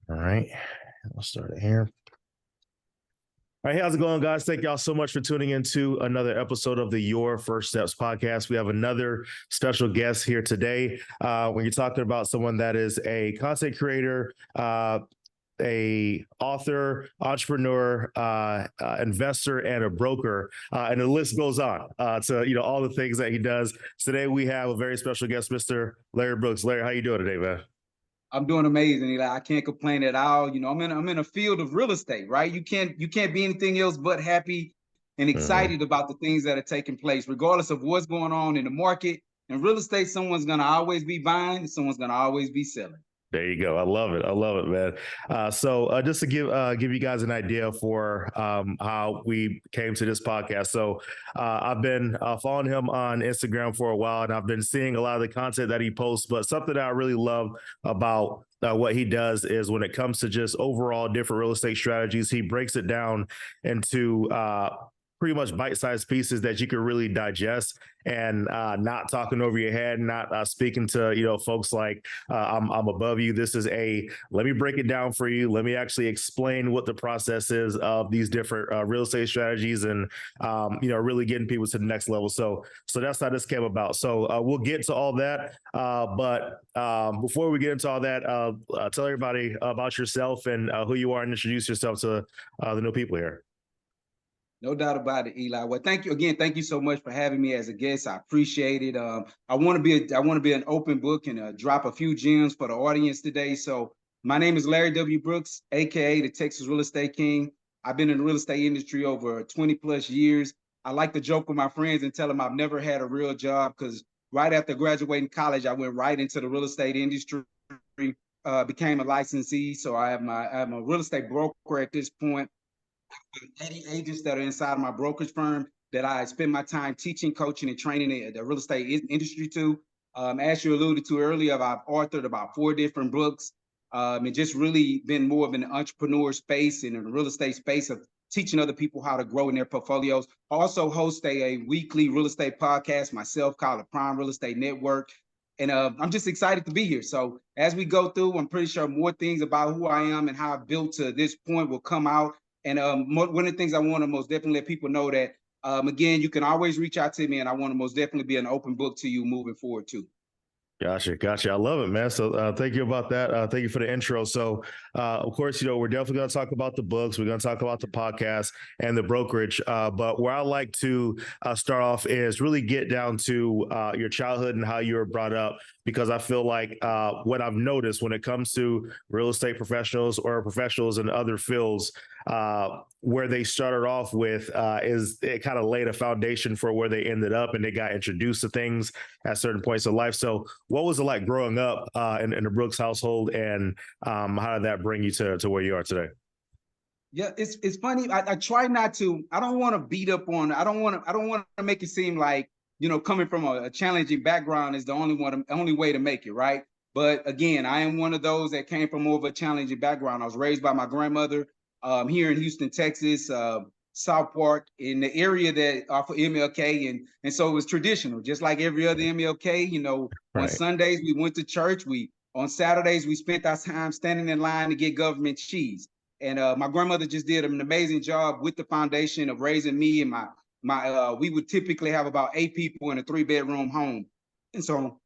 All right, we'll start it here. All right, how's it going, guys? Thank y'all so much for tuning into another episode of the Your First Steps podcast. We have another special guest here today. When you're talking about someone that is a content creator, a author, entrepreneur, investor, and a broker, and the list goes on to all the things that he does. Today we have a very special guest, Mr. Larry Brooks. Larry, how you doing today, man? I'm doing amazing, Eli. I can't complain at all. I'm in a field of real estate, right? You can't be anything else but happy and excited about the things that are taking place, regardless of what's going on in the market. In real estate, someone's gonna always be buying, and someone's gonna always be selling. There you go. I love it. I love it, man. So just to give you guys an idea for how we came to this podcast. So I've been following him on Instagram for a while, and I've been seeing a lot of the content that he posts. But something that I really love about what he does is when it comes to just overall different real estate strategies, he breaks it down into pretty much bite-sized pieces that you can really digest and not talking over your head, not speaking to, folks like I'm above you. This is let me break it down for you. Let me actually explain what the process is of these different real estate strategies and, really getting people to the next level. So that's how this came about. So we'll get to all that. But before we get into all that, tell everybody about yourself and who you are and introduce yourself to the new people here. No doubt about it, Eli. Well, thank you again. Thank you so much for having me as a guest. I appreciate it. I want to be an open book and drop a few gems for the audience today. So my name is Larry W. Brooks, aka the Texas Real Estate King. I've been in the real estate industry over 20 plus years. I like to joke with my friends and tell them I've never had a real job because right after graduating college, I went right into the real estate industry, became a licensee. So I'm a real estate broker at this point. 80 agents that are inside of my brokerage firm that I spend my time teaching, coaching, and training the real estate industry to. As you alluded to earlier, I've authored about 4 different books and just really been more of an entrepreneur space and in the real estate space of teaching other people how to grow in their portfolios. I also host a weekly real estate podcast myself called the Prime Real Estate Network. And I'm just excited to be here. So as we go through, I'm pretty sure more things about who I am and how I built to this point will come out. And one of the things I want to most definitely let people know that, again, you can always reach out to me, and I want to most definitely be an open book to you moving forward, too. Gotcha. I love it, man. So thank you about that. Thank you for the intro. So, of course, we're definitely going to talk about the books. We're going to talk about the podcast and the brokerage. But where I like to start off is really get down to your childhood and how you were brought up, because I feel like what I've noticed when it comes to real estate professionals or professionals in other fields, where they started off with is it kind of laid a foundation for where they ended up, and they got introduced to things at certain points of life. So what was it like growing up in the Brooks household, and how did that bring you to where you are today? Yeah, it's funny. I try not to. I don't want to beat up on. I don't want to make it seem like coming from a challenging background is the only way to make it, right? But again, I am one of those that came from more of a challenging background. I was raised by my grandmother here in Houston, Texas, South Park, in the area that off of MLK, and so it was traditional, just like every other MLK. Right. On Sundays we went to church. On Saturdays we spent our time standing in line to get government cheese. And my grandmother just did an amazing job with the foundation of raising me and my. We would typically have about 8 people in a 3-bedroom home, and so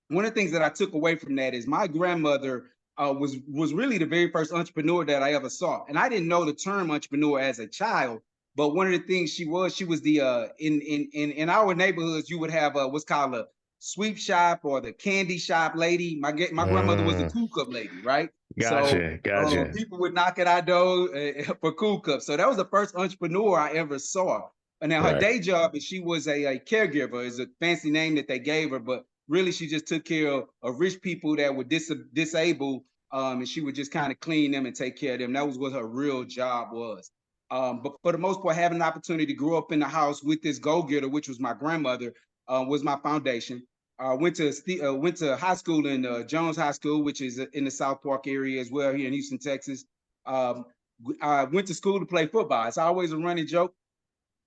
one of the things that I took away from that is my grandmother was really the very first entrepreneur that I ever saw. And I didn't know the term entrepreneur as a child, but one of the things she was the in our neighborhoods, you would have what's called a sweep shop or the candy shop lady. My grandmother was the cool cup lady, right? Gotcha. People would knock at our door for cool cups. So that was the first entrepreneur I ever saw. And now her day job is she was a caregiver, is a fancy name that they gave her, but really she just took care of rich people that were disabled, and she would just kind of clean them and take care of them. That was what her real job was. But for the most part, having an opportunity to grow up in the house with this go-getter, which was my grandmother, was my foundation. Went to high school in Jones High School, which is in the South Park area as well, here in Houston, Texas. I went to school to play football. It's always a running joke.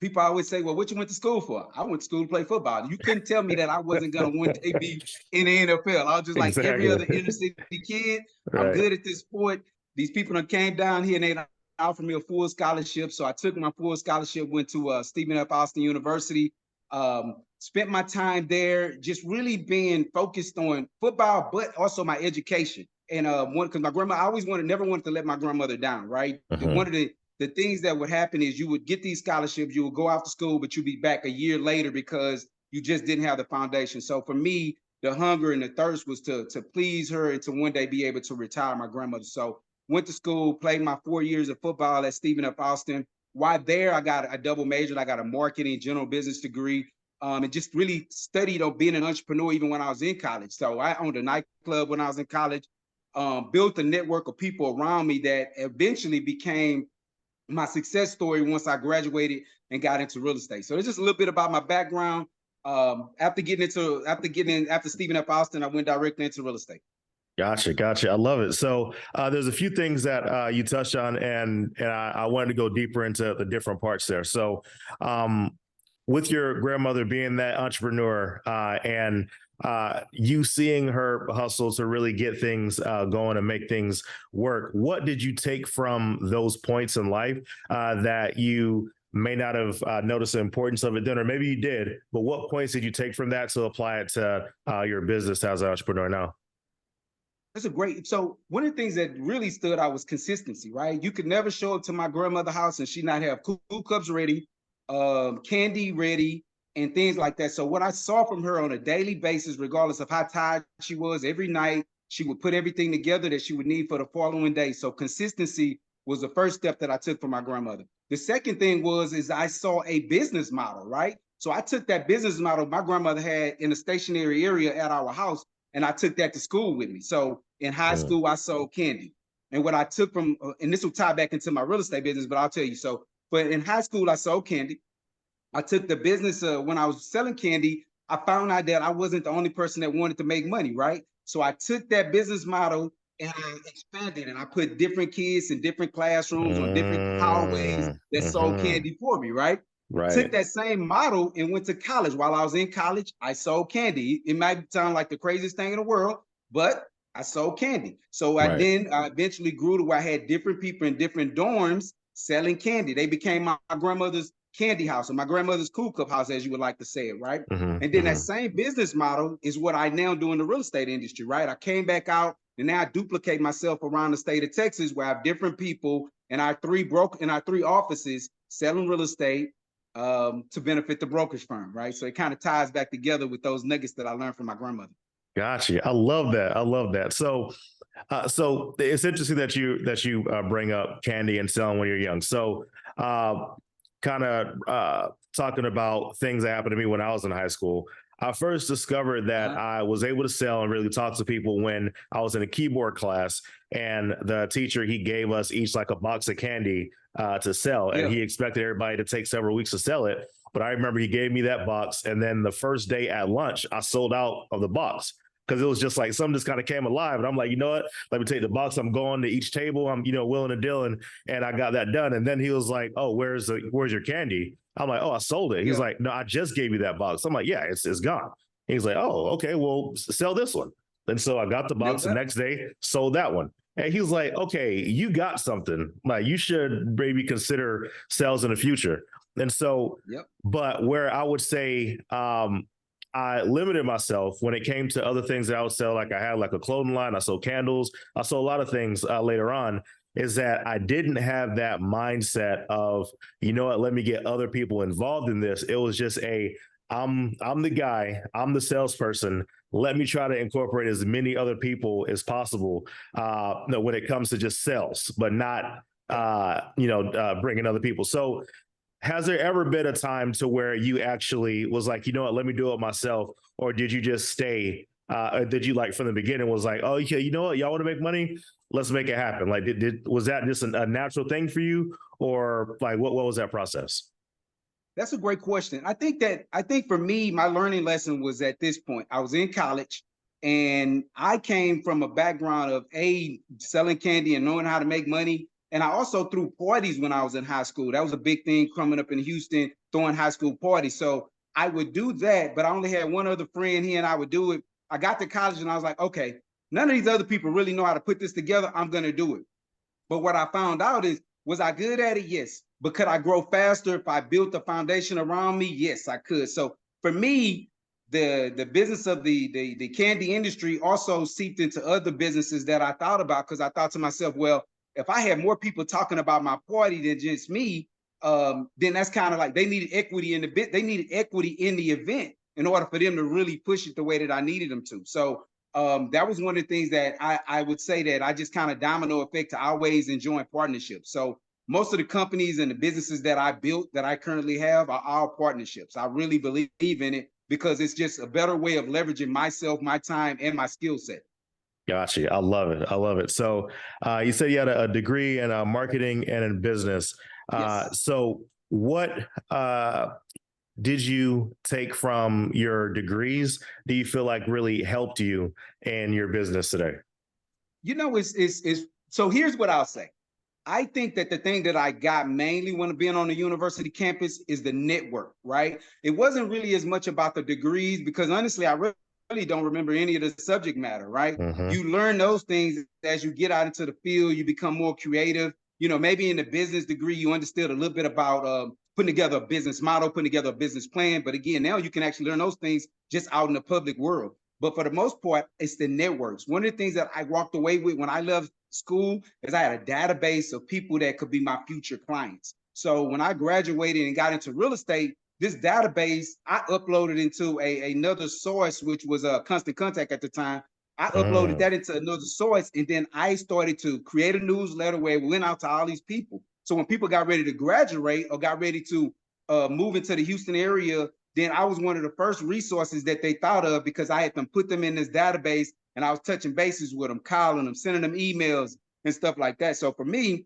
People always say, well, what you went to school for? I went to school to play football. You couldn't tell me that I wasn't going to one day be in the NFL. I was just like every other inner city kid. I'm good at this sport. these people that came down here and they offered me a full scholarship. So I took my full scholarship, went to Stephen F. Austin University, spent my time there, just really being focused on football, but also my education. And because my grandma, I always never wanted to let my grandmother down, right? One of the things that would happen is you would get these scholarships, you would go off to school, but you'd be back a year later because you just didn't have the foundation. So for me, the hunger and the thirst was to please her and to one day be able to retire my grandmother. So went to school, played my 4 years of football at Stephen F. Austin. While there, I got a double major. I got a marketing general business degree, and just really studied on being an entrepreneur even when I was in college. So I owned a nightclub when I was in college, built a network of people around me that eventually became my success story once I graduated and got into real estate. So it's just a little bit about my background. After Stephen F. Austin, I went directly into real estate. Gotcha. I love it. So there's a few things that you touched on, and I wanted to go deeper into the different parts there. So with your grandmother being that entrepreneur and you seeing her hustle to really get things going and make things work, what did you take from those points in life that you may not have noticed the importance of it then, or maybe you did, but what points did you take from that to apply it to your business as an entrepreneur now? So one of the things that really stood out was consistency, right? You could never show up to my grandmother's house and she not have cool cups ready, candy ready, and things like that. So what I saw from her on a daily basis, regardless of how tired she was, every night she would put everything together that she would need for the following day. So consistency was the first step that I took from my grandmother. The second thing is I saw a business model, right? So I took that business model my grandmother had in a stationary area at our house, and I took that to school with me. So in high school, I sold candy. And what I took from, and this will tie back into my real estate business, but I'll tell you. But in high school, I sold candy. I took the business when I was selling candy, I found out that I wasn't the only person that wanted to make money, right? So I took that business model and I expanded, and I put different kids in different classrooms on different hallways that sold candy for me, right? Right. Took that same model and went to college. While I was in college, I sold candy. It might sound like the craziest thing in the world, but I sold candy. So I eventually grew to where I had different people in different dorms selling candy. They became my grandmother's candy house, or my grandmother's cool cup house, as you would like to say it, right? And then that same business model is what I now do in the real estate industry, right? I came back out and now I duplicate myself around the state of Texas, where I have different people in our three offices selling real estate to benefit the brokerage firm, right? So it kind of ties back together with those nuggets that I learned from my grandmother. Gotcha. I love that. So it's interesting that you bring up candy and selling when you're young. So kind of talking about things that happened to me when I was in high school. I first discovered that I was able to sell and really talk to people when I was in a keyboard class, and the teacher, he gave us each like a box of candy to sell, and he expected everybody to take several weeks to sell it. But I remember he gave me that box, and then the first day at lunch, I sold out of the box. Because it was just like something just kind of came alive. And I'm like, you know what? Let me take the box. I'm going to each table. I'm, willing to deal. And I got that done. And then he was like, oh, where's your candy? I'm like, oh, I sold it. He's like, no, I just gave you that box. I'm like, yeah, it's gone. He's like, oh, okay, well, sell this one. And so I got the box the next day, sold that one. And he was like, okay, you got something. Like, you should maybe consider sales in the future. And so, but where I would say, I limited myself when it came to other things that I would sell. Like I had like a clothing line, I sold candles, I sold a lot of things later on, is that I didn't have that mindset of, you know what, let me get other people involved in this. It was just I'm the guy, I'm the salesperson. Let me try to incorporate as many other people as possible when it comes to just sales, but not, bringing other people. So has there ever been a time to where you actually was like, you know what, let me do it myself? Or did you just stay? Did you like from the beginning was like, oh, yeah, you know what, y'all want to make money? Let's make it happen. Like, was that just a natural thing for you? Or like, what was that process? That's a great question. I think for me, my learning lesson was at this point. I was in college and I came from a background of selling candy and knowing how to make money. And I also threw parties when I was in high school. That was a big thing coming up in Houston, throwing high school parties. So I would do that, but I only had one other friend, he and I would do it. I got to college and I was like, okay, none of these other people really know how to put this together. I'm going to do it. But what I found out is, was I good at it? Yes. But could I grow faster if I built the foundation around me? Yes, I could. So for me, the business of the candy industry also seeped into other businesses that I thought about, because I thought to myself, well, if I had more people talking about my party than just me, then that's kind of like they needed equity in the bit. They needed equity in the event in order for them to really push it the way that I needed them to. So that was one of the things that I would say that I just kind of domino effect to always enjoying partnerships. So most of the companies and the businesses that I built that I currently have are all partnerships. I really believe in it because it's just a better way of leveraging myself, my time, and my skill set. Gotcha. I love it. I love it. So you said you had a degree in marketing and in business. Yes. So what did you take from your degrees? Do you feel like really helped you in your business today? It's so here's what I'll say. I think that the thing that I got mainly when being on the university campus is the network, right? It wasn't really as much about the degrees because honestly, I really don't remember any of the subject matter, right? Mm-hmm. You learn those things as you get out into the field, you become more creative. Maybe in the business degree, you understood a little bit about putting together a business model, putting together a business plan. But again, now you can actually learn those things just out in the public world. But for the most part, it's the networks. One of the things that I walked away with when I left school is I had a database of people that could be my future clients. So when I graduated and got into real estate, this database I uploaded into another source, which was a Constant Contact at the time. I uploaded Mm. that into another source, and then I started to create a newsletter where we went out to all these people. So when people got ready to graduate or got ready to move into the Houston area, then I was one of the first resources that they thought of because I had them put them in this database and I was touching bases with them, calling them, sending them emails and stuff like that. So for me,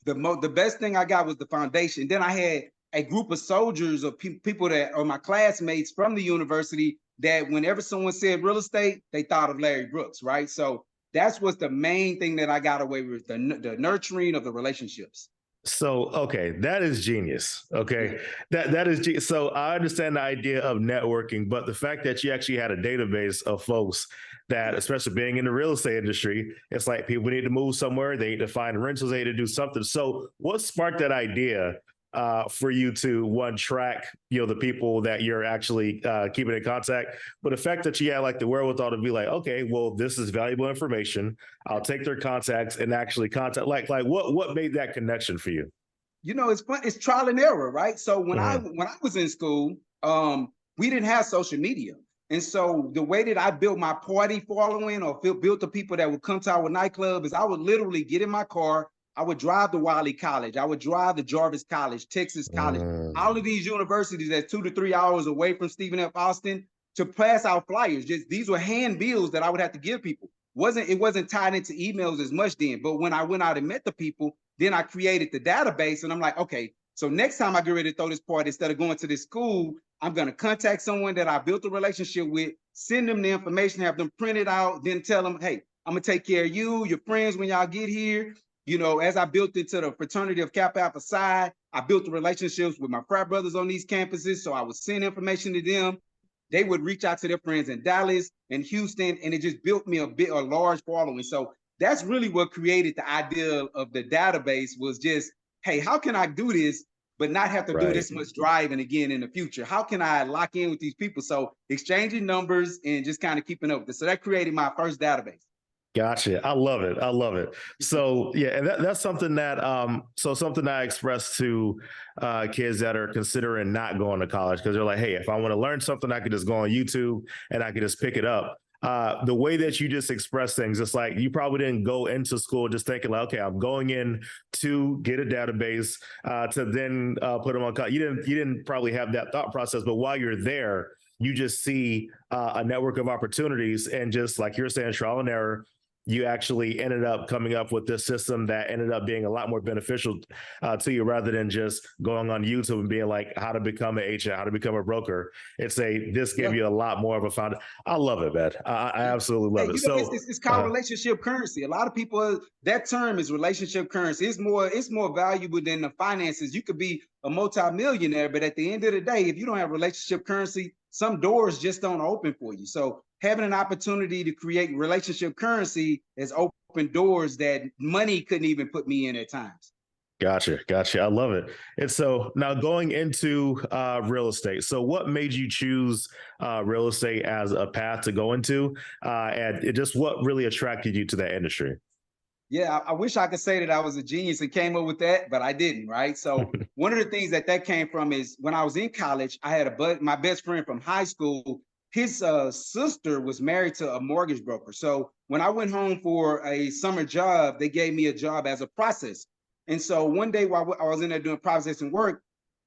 the best thing I got was the foundation. Then I had a group of soldiers or people that are my classmates from the university that whenever someone said real estate, they thought of Larry Brooks, right? So that's what's the main thing that I got away with, the nurturing of the relationships. So okay, that is genius. Okay, that is so I understand the idea of networking, but the fact that you actually had a database of folks that, especially being in the real estate industry, it's like people need to move somewhere, they need to find rentals, they need to do something. So what sparked that idea for you to one track, the people that you're actually keeping in contact, but the fact that you had like the wherewithal to be like, okay, well, this is valuable information. I'll take their contacts and actually contact. Like what made that connection for you? It's fun. It's trial and error, right? So Mm-hmm. when I was in school, we didn't have social media, and so the way that I built my party following or built the people that would come to our nightclub is I would literally get in my car. I would drive to Wiley College. I would drive to Jarvis College, Texas College, all of Mm. these universities that's 2 to 3 hours away from Stephen F. Austin to pass out flyers. Just these were hand bills that I would have to give people. It wasn't tied into emails as much then, but when I went out and met the people, then I created the database and I'm like, okay, so next time I get ready to throw this party, instead of going to this school, I'm going to contact someone that I built a relationship with, send them the information, have them print it out, then tell them, hey, I'm going to take care of you, your friends when y'all get here. As I built into the fraternity of Kappa Alpha Psi, I built the relationships with my frat brothers on these campuses. So I would send information to them. They would reach out to their friends in Dallas and Houston, and it just built me a large following. So that's really what created the idea of the database was just, hey, how can I do this, but not have to do Right. this much driving again in the future? How can I lock in with these people? So exchanging numbers and just kind of keeping up with it. So that created my first database. Gotcha. I love it. I love it. So yeah, and that's something that something I express to kids that are considering not going to college because they're like, hey, if I want to learn something, I could just go on YouTube and I could just pick it up. The way that you just express things, it's like you probably didn't go into school just thinking like, okay, I'm going in to get a database to then put them on. You didn't probably have that thought process, but while you're there, you just see a network of opportunities and just like you're saying, trial and error, you actually ended up coming up with this system that ended up being a lot more beneficial to you rather than just going on YouTube and being like how to become an agent, how to become a broker. This gave Yeah. you a lot more of a found. I love it, man. I absolutely Hey, love it. So it's called relationship currency. A lot of people, that term is relationship currency. It's more valuable than the finances. You could be a multimillionaire, but at the end of the day, if you don't have relationship currency, some doors just don't open for you. So having an opportunity to create relationship currency has opened open doors that money couldn't even put me in at times. Gotcha. Gotcha. I love it. And so now going into real estate. So what made you choose real estate as a path to go into? And just what really attracted you to that industry? Yeah, I wish I could say that I was a genius and came up with that, but I didn't, right? So one of the things that came from is when I was in college, I had my best friend from high school. His sister was married to a mortgage broker. So when I went home for a summer job, they gave me a job as a process. And so one day while I was in there doing processing work,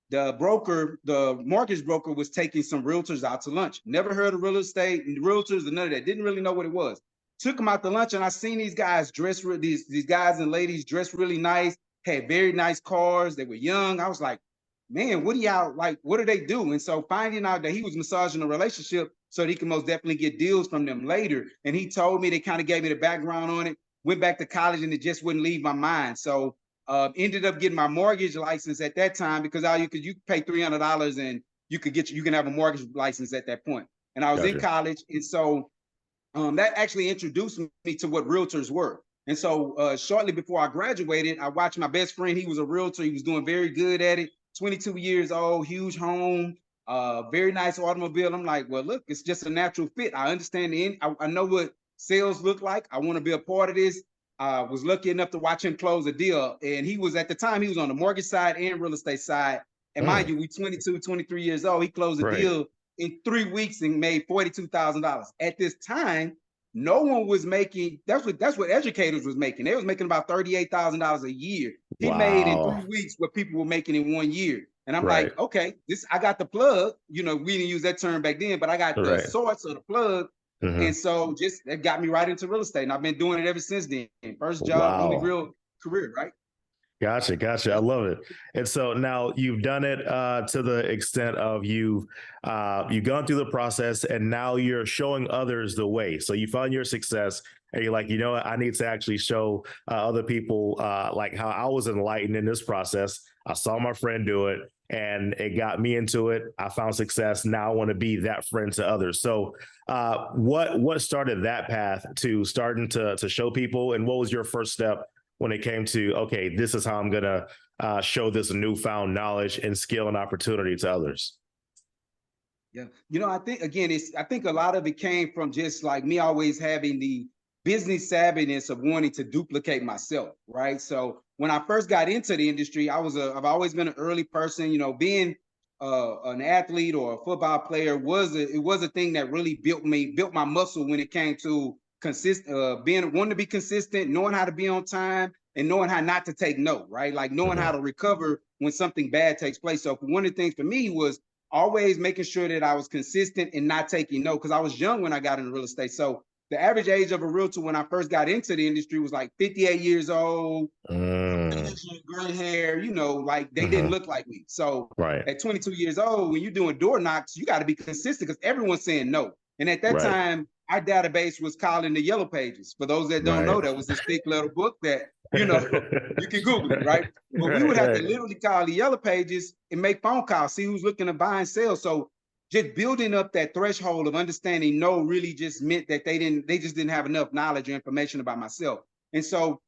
the mortgage broker was taking some realtors out to lunch. Never heard of real estate and realtors and none of that. Didn't really know what it was. Took them out to lunch, and I seen these guys dressed, these guys and ladies dressed really nice, had very nice cars. They were young. I was like, man, what do y'all like? What do they do? And so finding out that he was massaging a relationship so that he can most definitely get deals from them later. And he told me, they kind of gave me the background on it. Went back to college, and it just wouldn't leave my mind. So ended up getting my mortgage license at that time, because all you could pay $300 and you can have a mortgage license at that point. And I was in Gotcha. college, and so that actually introduced me to what realtors were. And so shortly before I graduated, I watched my best friend. He was a realtor. He was doing very good at it. 22 years old, huge home, very nice automobile. I'm like, well, look, it's just a natural fit. I understand I know what sales look like. I want to be a part of this. I was lucky enough to watch him close a deal. And he was, at the time, he was on the mortgage side and real estate side. And mind you, we 22, 23 years old. He closed a Right. deal in 3 weeks and made $42,000. At this time, no one was making, that's what educators was making. They was making about $38,000 a year. He made in Wow. 3 weeks what people were making in 1 year. And I'm Right. like, okay, I got the plug. We didn't use that term back then, but I got the Right. source of the plug. And Hmm. so just that got me right into real estate. And I've been doing it ever since then. First job, only Wow. real career, right? Gotcha, gotcha. I love it. And so now you've done it to the extent of you've gone through the process, and now you're showing others the way. So you found your success, and you're like, you know what, I need to actually show other people like how I was enlightened in this process. I saw my friend do it, and it got me into it. I found success. Now I want to be that friend to others. So what started that path to starting to show people, and what was your first step when it came to, okay, this is how I'm gonna show this newfound knowledge and skill and opportunity to others? Yeah. I think again, I think a lot of it came from just like me always having the business savviness of wanting to duplicate myself, right? So when I first got into the industry, I've always been an early person. Being an athlete or a football player it was a thing that really built my muscle when it came to being wanting to be consistent, knowing how to be on time, and knowing how not to take no, right? Like knowing how Hmm. to recover when something bad takes place. So one of the things for me was always making sure that I was consistent and not taking no, because I was young when I got into real estate. So the average age of a realtor when I first got into the industry was like 58 years old, Mm. gray hair, like they didn't Hmm. look like me. So Right, at 22 years old, when you're doing door knocks, you got to be consistent because everyone's saying no. And at that right, time, our database was called in the Yellow Pages. For those that don't right. know, that was this thick little book that, you can Google it, right? But we would Right, have to right. literally call the Yellow Pages and make phone calls, see who's looking to buy and sell. So just building up that threshold of understanding no really just meant that they just didn't have enough knowledge or information about myself. And so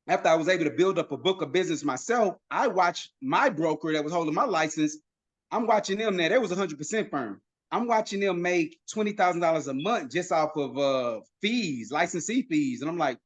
after I was able to build up a book of business myself, I watched my broker that was holding my license. I'm watching them now. They was 100% firm. I'm watching them make $20,000 a month just off of fees, licensee fees, and I'm like,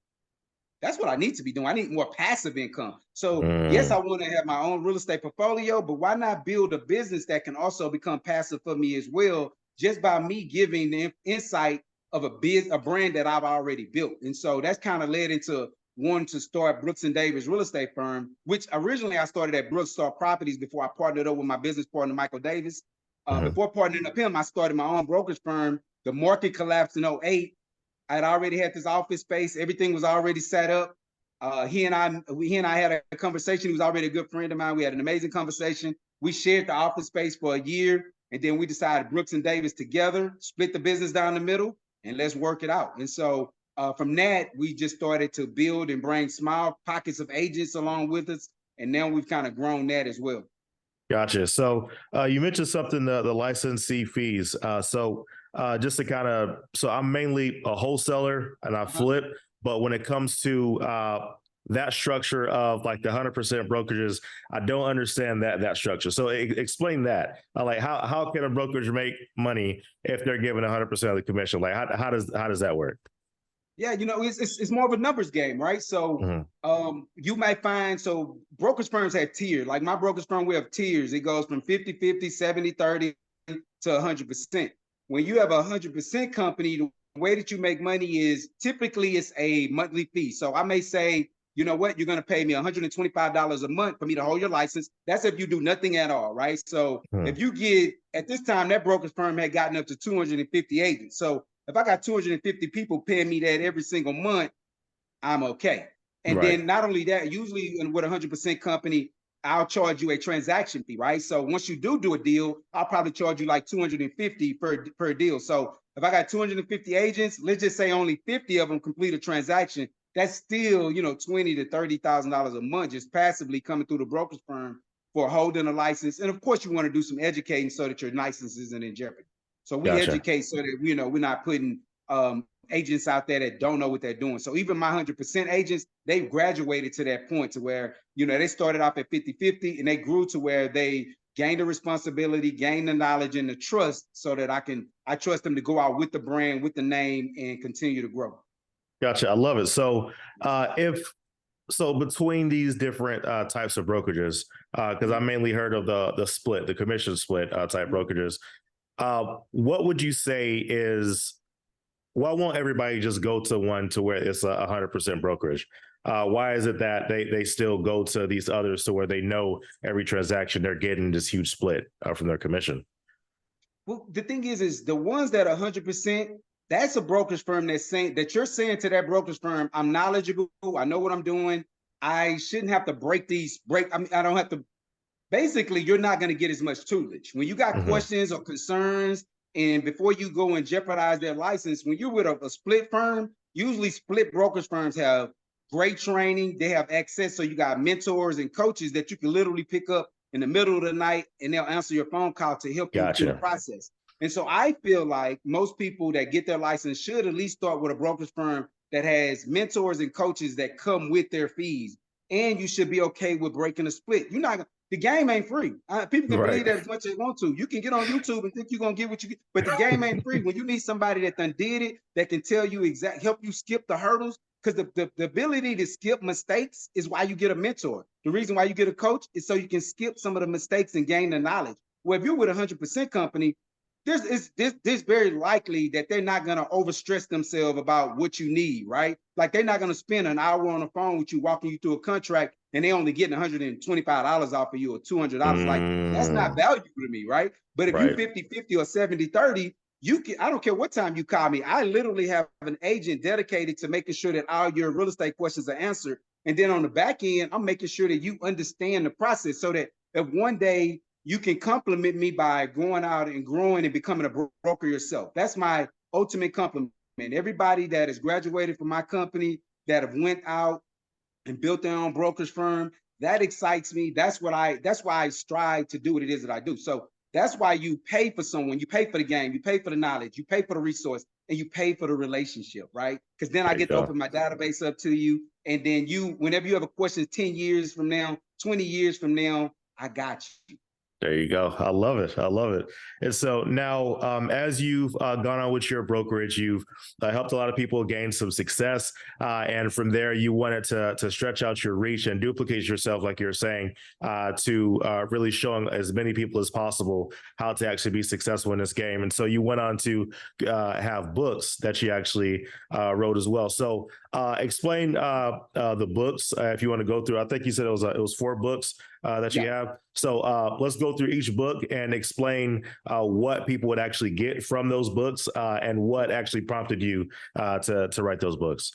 that's what I need to be doing. I need more passive income. So yes, I Mm. want to have my own real estate portfolio, but why not build a business that can also become passive for me as well, just by me giving the insight of a brand that I've already built. And so that's kind of led into wanting to start Brooks and Davis real estate firm, which originally I started at Brooks Star Properties before I partnered up with my business partner, Michael Davis. Hmm. Before partnering up him, I started my own brokerage firm. The market collapsed in '08. I had already had this office space. Everything was already set up. He and I had a conversation. He was already a good friend of mine. We had an amazing conversation. We shared the office space for a year, and then we decided Brooks and Davis together, split the business down the middle, and let's work it out. And so from that, we just started to build and bring small pockets of agents along with us, and now we've kind of grown that as well. Gotcha. So you mentioned something, the licensee fees. So just to kind of, so I'm mainly a wholesaler and I Uh-huh. flip, But when it comes to that structure of like the 100% brokerages, I don't understand that structure. So explain that. Like how can a brokerage make money if they're given 100% of the commission? Like how does that work? Yeah, it's more of a numbers game, right? So you might find, so brokerage firms have tiers. Like my brokerage firm, we have tiers. It goes from 50-50, 70-30 to 100%. When you have a 100% company, the way that you make money is typically it's a monthly fee. So I may say, you know what, you're going to pay me $125 a month for me to hold your license. That's if you do nothing at all, right? So if you get, at this time, that brokerage firm had gotten up to 250 agents. So if I got 250 people paying me that every single month, I'm okay. And Right. then not only that, usually with a 100% company, I'll charge you a transaction fee, right? So once you do a deal, I'll probably charge you like 250 per deal. So if I got 250 agents, let's just say only 50 of them complete a transaction, that's still, $20,000 to $30,000 a month just passively coming through the brokerage firm for holding a license. And of course, you want to do some educating so that your license isn't in jeopardy. So we Gotcha. educate so that we're not putting agents out there that don't know what they're doing. So even my 100% agents, they've graduated to that point to where, they started off at 50-50 and they grew to where they gained the responsibility, gained the knowledge and the trust so that I trust them to go out with the brand, with the name and continue to grow. Gotcha. I love it. So between these different types of brokerages, because I mainly heard of the commission split type brokerages, what would you say is, why won't everybody just go to one to where it's 100% brokerage? Why is it that they still go to these others to where they know every transaction they're getting this huge split from their commission? Well, the thing is the ones that are 100%, that's a brokerage firm that's saying that you're saying to that brokerage firm, I'm knowledgeable, I know what I'm doing. I shouldn't have to I don't have to. Basically, you're not going to get as much tutelage. When you got questions or concerns, and before you go and jeopardize their license, when you're with a split firm, usually split brokerage firms have great training. They have access. So you got mentors and coaches that you can literally pick up in the middle of the night and they'll answer your phone call to help you through the process. And so I feel like most people that get their license should at least start with a brokerage firm that has mentors and coaches that come with their fees. And you should be okay with breaking a split. You're not, the game ain't free. People can believe that as much as they want to. You can get on YouTube and think you're gonna get what you get, but the game ain't free. When you need somebody that done did it, that can tell you help you skip the hurdles, because the ability to skip mistakes is why you get a mentor. The reason why you get a coach is so you can skip some of the mistakes and gain the knowledge. Well, if you're with a 100% company, there's very likely that they're not going to overstress themselves about what you need, right? Like they're not going to spend an hour on the phone with you, walking you through a contract, and they only getting $125 off of you or $200. Like that's not valuable to me, right? But if you 50-50 or 70-30, I don't care what time you call me. I literally have an agent dedicated to making sure that all your real estate questions are answered. And then on the back end, I'm making sure that you understand the process so that if one day you can compliment me by going out and growing and becoming a broker yourself. That's my ultimate compliment. Everybody that has graduated from my company, that have went out and built their own brokerage firm, that excites me. That's why I strive to do what it is that I do. So that's why you pay for someone, you pay for the game, you pay for the knowledge, you pay for the resource, and you pay for the relationship, right? Because then I get to open my database up to you. And then whenever you have a question 10 years from now, 20 years from now, I got you. There you go. I love it. I love it. And so now, as you've gone on with your brokerage, you've helped a lot of people gain some success. And from there, you wanted to stretch out your reach and duplicate yourself, like you're saying, to really showing as many people as possible how to actually be successful in this game. And so you went on to have books that you actually wrote as well. So explain the books if you want to go through. I think you said it was 4 books that you have. So let's go through each book and explain what people would actually get from those books and what actually prompted you to write those books.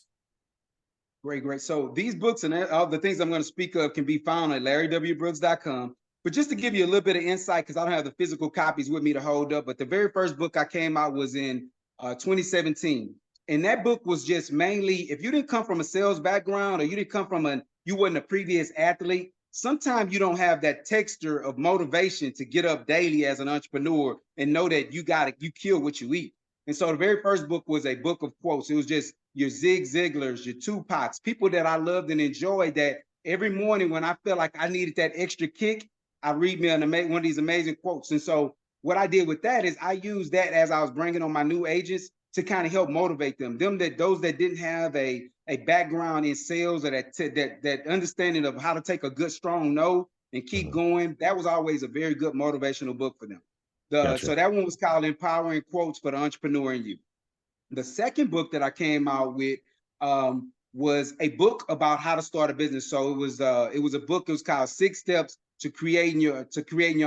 Great. So these books and all the things I'm going to speak of can be found at larrywbrooks.com. But just to give you a little bit of insight, because I don't have the physical copies with me to hold up, but the very first book I came out was in 2017. And that book was just mainly, if you didn't come from a sales background or you didn't come from you wasn't a previous athlete, sometimes you don't have that texture of motivation to get up daily as an entrepreneur and know that you kill what you eat. And so the very first book was a book of quotes. It was just your Zig Ziglars, your Tupacs, people that I loved and enjoyed, that every morning when I felt like I needed that extra kick, I read me one of these amazing quotes. And so what I did with that is I used that as I was bringing on my new agents to kind of help motivate them. Those that didn't have a background in sales, or that understanding of how to take a good strong no and keep going. That was always a very good motivational book for them. Gotcha. So that one was called Empowering Quotes for the Entrepreneur in You. The second book that I came out with was a book about how to start a business. So it was a book. It was called 6 Steps to Creating Your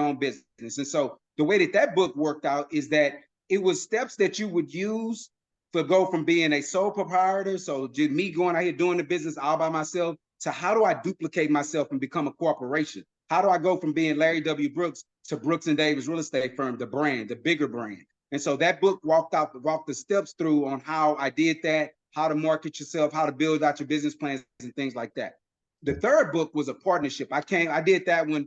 Own Business. And so the way that book worked out is that it was steps that you would use to go from being a sole proprietor, so just me going out here doing the business all by myself, to how do I duplicate myself and become a corporation? How do I go from being Larry W. Brooks to Brooks and Davis Real Estate Firm, the brand, the bigger brand? And so that book walked the steps through on how I did that, how to market yourself, how to build out your business plans and things like that. The third book was a partnership. I did that one.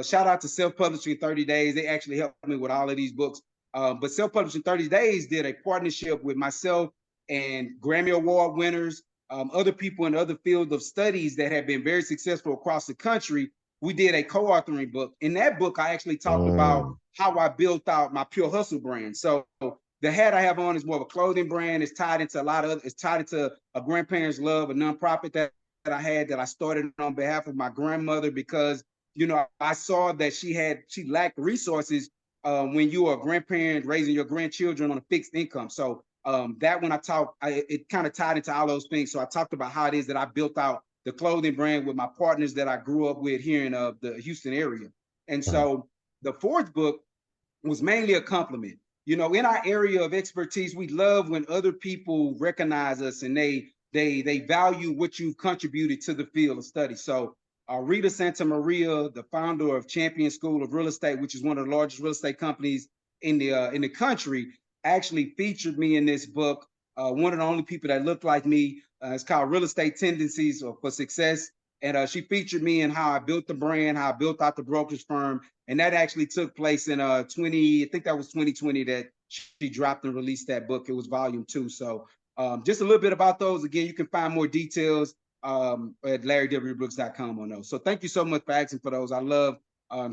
Shout out to Self-Publishing 30 Days. They actually helped me with all of these books. But Self-Publishing 30 Days did a partnership with myself and Grammy Award winners, other people in other fields of studies that have been very successful across the country. We did a co-authoring book. In that book, I actually talked about how I built out my Pure Hustle brand. So the hat I have on is more of a clothing brand. It's tied into a grandparents love, a nonprofit that I had, that I started on behalf of my grandmother, because, you know, I saw that she lacked resources when you are a grandparent raising your grandchildren on a fixed income. So that when it kind of tied into all those things. So I talked about how it is that I built out the clothing brand with my partners that I grew up with here in the Houston area. And so the fourth book was mainly a compliment. You know, in our area of expertise, we love when other people recognize us and they value what you've contributed to the field of study. So Rita Santa Maria, the founder of Champion School of Real Estate, which is one of the largest real estate companies in the country, actually featured me in this book. One of the only people that looked like me. It's called Real Estate Tendencies for Success. And she featured me in how I built the brand, how I built out the brokerage firm. And that actually took place in I think that was 2020 that she dropped and released that book. It was volume 2. So just a little bit about those. Again, you can find more details at larrywbrooks.com on those. So thank you so much for asking for those. I love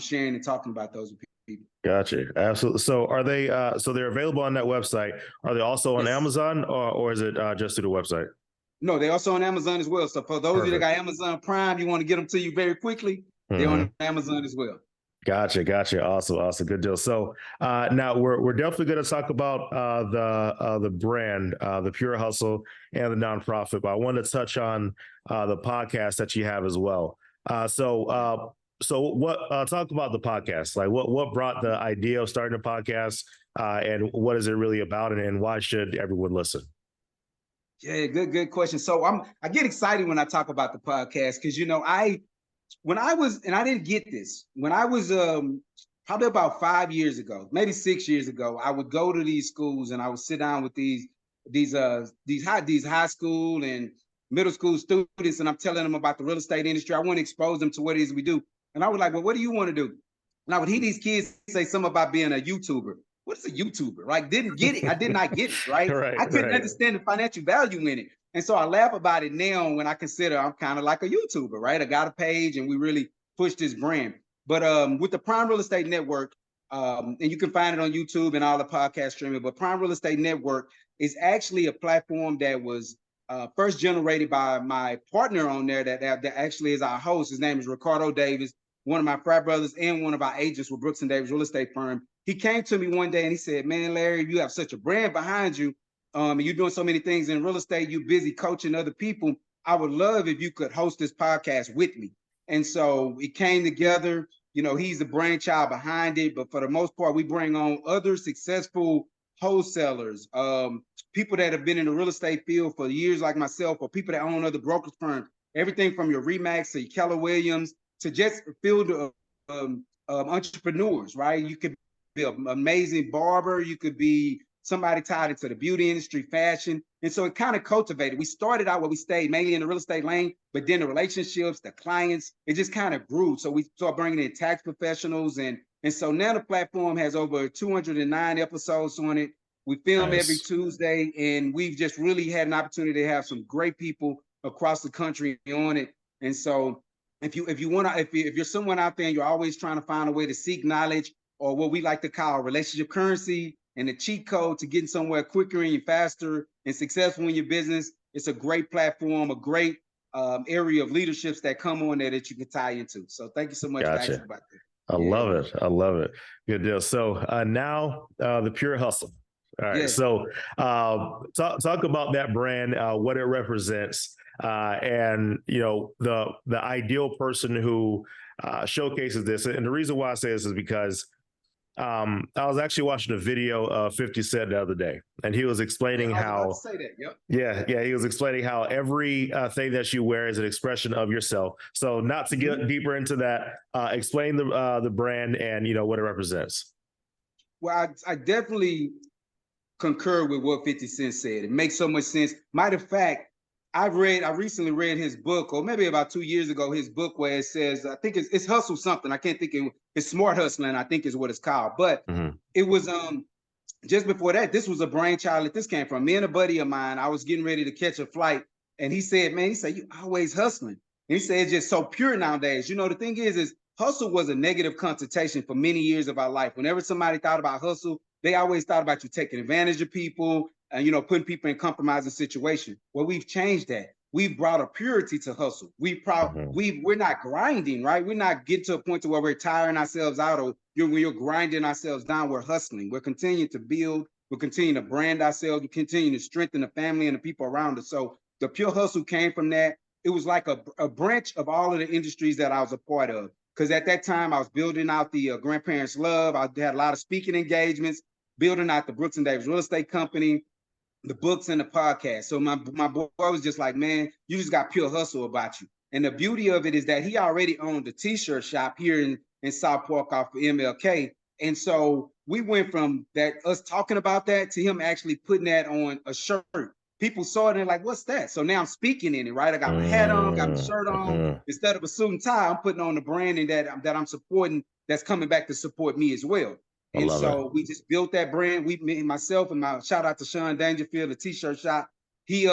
sharing and talking about those with people. Gotcha. Absolutely. So are they, so they're available on that website. Are they also on Amazon, or is it just through the website? No, they're also on Amazon as well. So for those of you that got Amazon Prime, you want to get them to you very quickly, they're on Amazon as well. Gotcha. Awesome. Good deal. So now we're definitely going to talk about the brand, the Pure Hustle, and the nonprofit. But I want to touch on the podcast that you have as well. So what? Talk about the podcast. Like what brought the idea of starting a podcast, and what is it really about, and why should everyone listen? Yeah, good question. So I get excited when I talk about the podcast, because, you know, I didn't get this when I was probably about 5 years ago, maybe 6 years ago. I would go to these schools and I would sit down with these high school and middle school students, and I'm telling them about the real estate industry. I want to expose them to what it is we do. And I was like, well, what do you want to do? And I would hear these kids say something about being a YouTuber. What is a YouTuber? Right? Didn't get it. I did not get it. Right? I couldn't understand the financial value in it. And so I laugh about it now when I consider I'm kind of like a YouTuber, right? I got a page and we really push this brand. But with the Prime Real Estate Network, and you can find it on YouTube and all the podcast streaming, but Prime Real Estate Network is actually a platform that was first generated by my partner on there that actually is our host. His name is Ric Davis, one of my frat brothers and one of our agents with Brooks and Davis Real Estate Firm. He came to me one day and he said, man, Larry, you have such a brand behind you. And you're doing so many things in real estate. You're busy coaching other people. I would love if you could host this podcast with me. And so it came together. You know, he's the brainchild behind it. But for the most part, we bring on other successful wholesalers, people that have been in the real estate field for years like myself, or people that own other brokerage firms, everything from your Remax to your Keller Williams to just field of entrepreneurs, right? You could be an amazing barber. You could be somebody tied into the beauty industry, fashion. And so it kind of cultivated. We started out where we stayed mainly in the real estate lane, but then the relationships, the clients, it just kind of grew. So we started bringing in tax professionals. And so now the platform has over 209 episodes on it. We film every Nice. Tuesday, and we've just really had an opportunity to have some great people across the country on it. And so if you want to, if you're someone out there and you're always trying to find a way to seek knowledge, or what we like to call relationship currency and the cheat code to getting somewhere quicker and faster and successful in your business, it's a great platform, a great area of leaderships that come on there that you can tie into. So thank you so much for asking Gotcha. about that. I Yeah. love it. I love it. Good deal. So now the Pure Hustle. All right. Yeah. So talk about that brand, what it represents, and the ideal person who showcases this. And the reason why I say this is because I was actually watching a video of 50 Cent the other day, and he was explaining Yeah, I was about how. to say that. Yep. Yeah, he was explaining how every thing that you wear is an expression of yourself. So, not to get deeper into that, explain the brand and what it represents. Well, I definitely concur with what 50 Cent said. It makes so much sense. Matter of fact, I recently read his book, or maybe about 2 years ago, his book where it says, I think it's Hustle something. I can't think it's Smart Hustling, I think is what it's called. But it was just before that, this was a brainchild that this came from. Me and a buddy of mine, I was getting ready to catch a flight, and he said, "Man, you always hustling." And he said, "It's just so pure nowadays." The thing is hustle was a negative connotation for many years of our life. Whenever somebody thought about hustle, they always thought about you taking advantage of people and putting people in compromising situations. Well, we've changed that. We've brought a purity to hustle. We're not grinding, right? We're not getting to a point to where we're tiring ourselves out, or when you're grinding ourselves down. We're hustling. We're continuing to build. We're continuing to brand ourselves. We're continuing to strengthen the family and the people around us. So the pure hustle came from that. It was like a branch of all of the industries that I was a part of. Because at that time, I was building out the Grandparents Love. I had a lot of speaking engagements, building out the Brooks and Davis Real Estate Company, the books and the podcast. So my boy was just like, "Man, you just got pure hustle about you." And the beauty of it is that he already owned a t-shirt shop here in South Park off of MLK. And so we went from that, us talking about that, to him actually putting that on a shirt. People saw it and like, "What's that?" So now I'm speaking in it, right? I got my hat on, got my shirt on. Instead of a suit and tie, I'm putting on the branding that I'm supporting, that's coming back to support me as well. And so we just built that brand. Me, myself, and my shout out to Sean Dangerfield, the t-shirt shop. He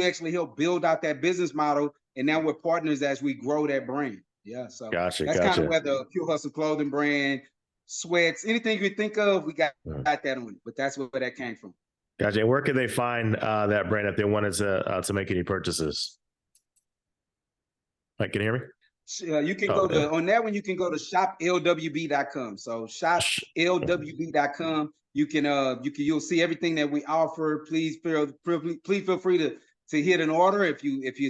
actually helped build out that business model, and now we're partners as we grow that brand. Yeah, so Gotcha. that's kind of where the Pure Hustle clothing brand, sweats, anything you think of, we got that on it. But that's where that came from. Gotcha. And where can they find that brand if they wanted to make any purchases? Can you hear me? You can go to on that one. You can go to shoplwb.com. So shoplwb.com. You'll see everything that we offer. Please feel free to hit an order. If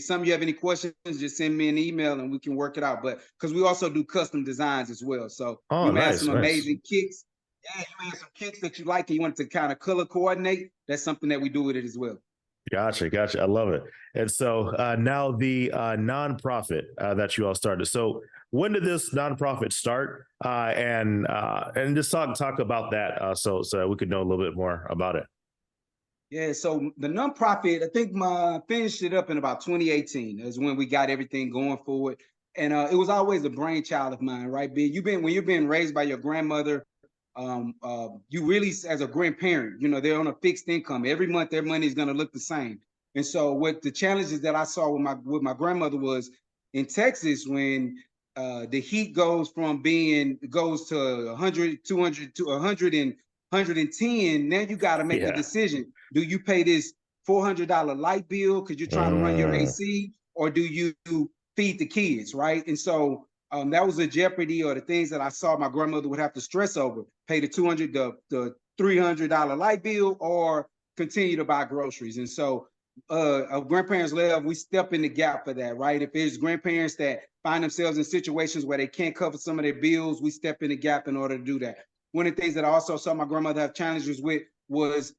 some of you have any questions, just send me an email and we can work it out. But because we also do custom designs as well. So you may have some amazing kicks. Yeah, you may have some kicks that you like and you want to kind of color coordinate. That's something that we do with it as well. Gotcha. I love it. And so now the nonprofit that you all started. So when did this nonprofit start? And just talk about that so we could know a little bit more about it. Yeah, so the nonprofit, I think finished it up in about 2018 is when we got everything going forward. And it was always a brainchild of mine, right? When you're being raised by your grandmother, you really, as a grandparent, they're on a fixed income. Every month their money is going to look the same. And so what the challenges that I saw with my grandmother was in Texas, when the heat goes to 100, 200 to 100 and 110, now you got to make a decision. Do you pay this $400 light bill because you're trying to run your AC, or do you feed the kids, right? And so that was a jeopardy, or the things that I saw my grandmother would have to stress over: pay the $200, $300 light bill, or continue to buy groceries. And so Grandparents Love, we step in the gap for that, right? If there's grandparents that find themselves in situations where they can't cover some of their bills, we step in the gap in order to do that. One of the things that I also saw my grandmother have challenges with was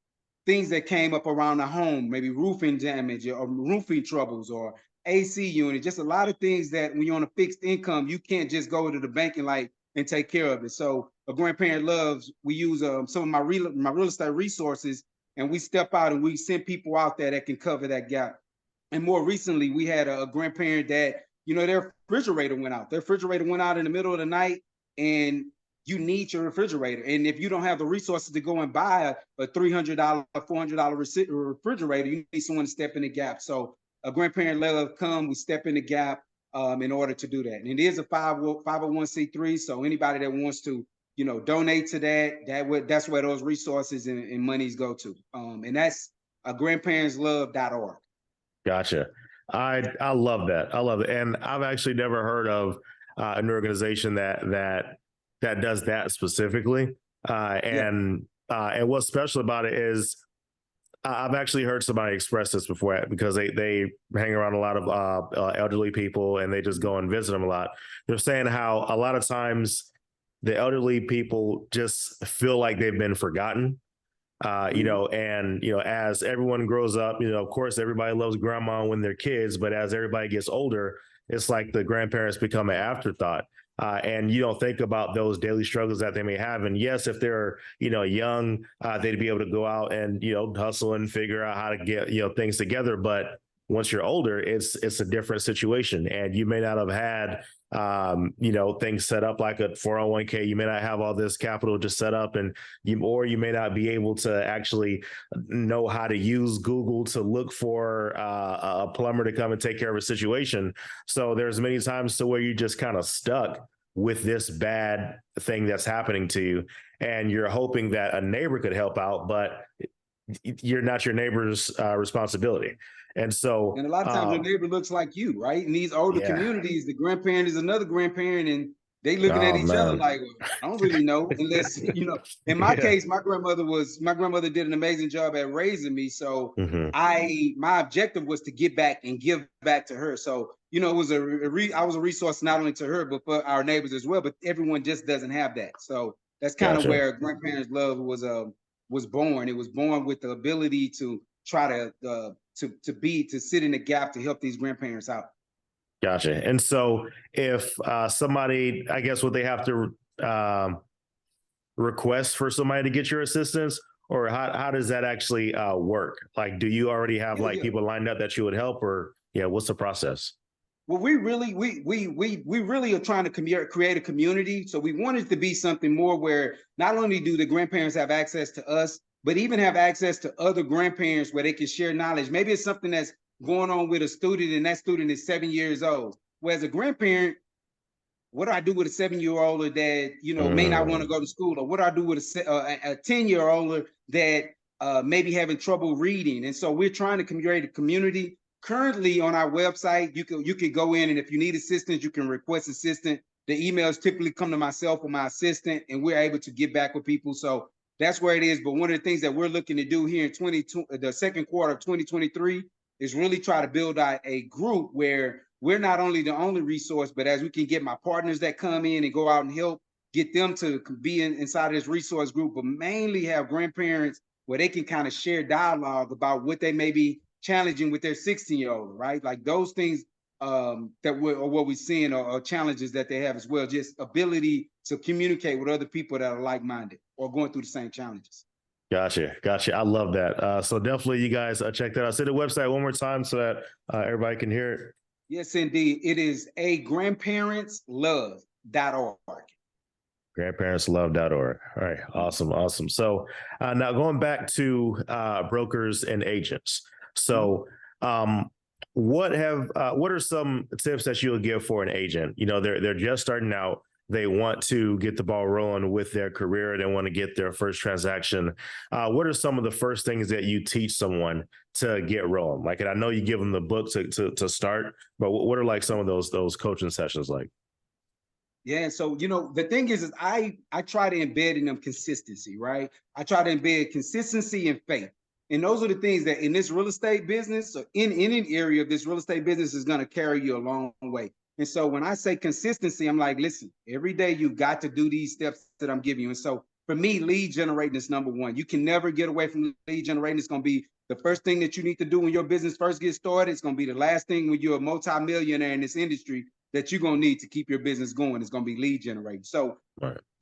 things that came up around the home, maybe roofing damage or roofing troubles or AC unit, just a lot of things that when you're on a fixed income, you can't just go to the bank and take care of it. So a Grandparent Loves, we use some of my real estate resources, and we step out and we send people out there that can cover that gap. And more recently, we had a grandparent that, their refrigerator went out. Their refrigerator went out in the middle of the night, and you need your refrigerator. And if you don't have the resources to go and buy a $300, $400 refrigerator, you need someone to step in the gap. So a grandparent love come, we step in the gap in order to do that. And it is a 501c3. So anybody that wants to, donate to that's where those resources and monies go to. And that's grandparentslove.org. Gotcha. I love that. I love it. And I've actually never heard of an organization that does that specifically. And what's special about it is I've actually heard somebody express this before because they hang around a lot of elderly people and they just go and visit them a lot. They're saying how a lot of times the elderly people just feel like they've been forgotten. As everyone grows up, of course, everybody loves grandma when they're kids, but as everybody gets older, it's like the grandparents become an afterthought. And you don't think about those daily struggles that they may have. And yes, if they're, young, they'd be able to go out and, hustle and figure out how to get, things together. But once you're older, it's a different situation. And you may not have had, things set up like a 401k. You may not have all this capital just set up, and you may not be able to actually know how to use Google to look for a plumber to come and take care of a situation. So there's many times to where you just kind of stuck with this bad thing that's happening to you, and you're hoping that a neighbor could help out, but you're not your neighbor's responsibility. And so, and a lot of times your neighbor looks like you, right? In these older communities, the grandparent is another grandparent, and they looking at each other like, well, I don't really know, unless In my case, my grandmother did an amazing job at raising me. So my objective was to get back and give back to her. So it was I was a resource not only to her but for our neighbors as well. But everyone just doesn't have that. So that's kind of where Grandparents Love was born. It was born with the ability to try to sit in the gap to help these grandparents out. Gotcha. And so if somebody, I guess, would they have to request for somebody to get your assistance, or how does that actually work? Like, do you already have people lined up that you would help, or what's the process? Well, we really are trying to create a community. So we want it to be something more where not only do the grandparents have access to us, but even have access to other grandparents where they can share knowledge. Maybe it's something that's going on with a student and that student is 7 years old. Whereas a grandparent, what do I do with a 7-year-old that, may not want to go to school? Or what do I do with a 10-year-old that may be having trouble reading? And so we're trying to create a community. Currently on our website, you can go in, and if you need assistance, you can request assistance. The emails typically come to myself or my assistant, and we're able to get back with people. So that's where it is. But one of the things that we're looking to do here in the second quarter of 2023 is really try to build out a group where we're not only the only resource, but as we can get my partners that come in and go out and help, get them to be inside of this resource group, but mainly have grandparents where they can kind of share dialogue about what they may be challenging with their 16-year-old, right? Like those things what we're seeing are challenges that they have as well. Just ability to communicate with other people that are like-minded or going through the same challenges. Gotcha. I love that. So definitely you guys check that out. Say the website one more time so that everybody can hear it. Yes, indeed. It is grandparentslove.org. Grandparentslove.org. All right. Awesome. So now going back to brokers and agents. So what are some tips that you'll give for an agent? They're just starting out. They want to get the ball rolling with their career. They want to get their first transaction. What are some of the first things that you teach someone to get rolling? Like, and I know you give them the book to start, but what are like some of those coaching sessions like? Yeah. So, the thing is I try to embed in them consistency, right? I try to embed consistency and faith. And those are the things that in this real estate business or in any area of this real estate business is going to carry you a long way. And so when I say consistency, I'm like, listen, every day you've got to do these steps that I'm giving you. And so for me, lead generating is number one. You can never get away from lead generating. It's going to be the first thing that you need to do when your business first gets started. It's going to be the last thing when you're a multimillionaire in this industry that you're going to need to keep your business going. It's going to be lead generating. So,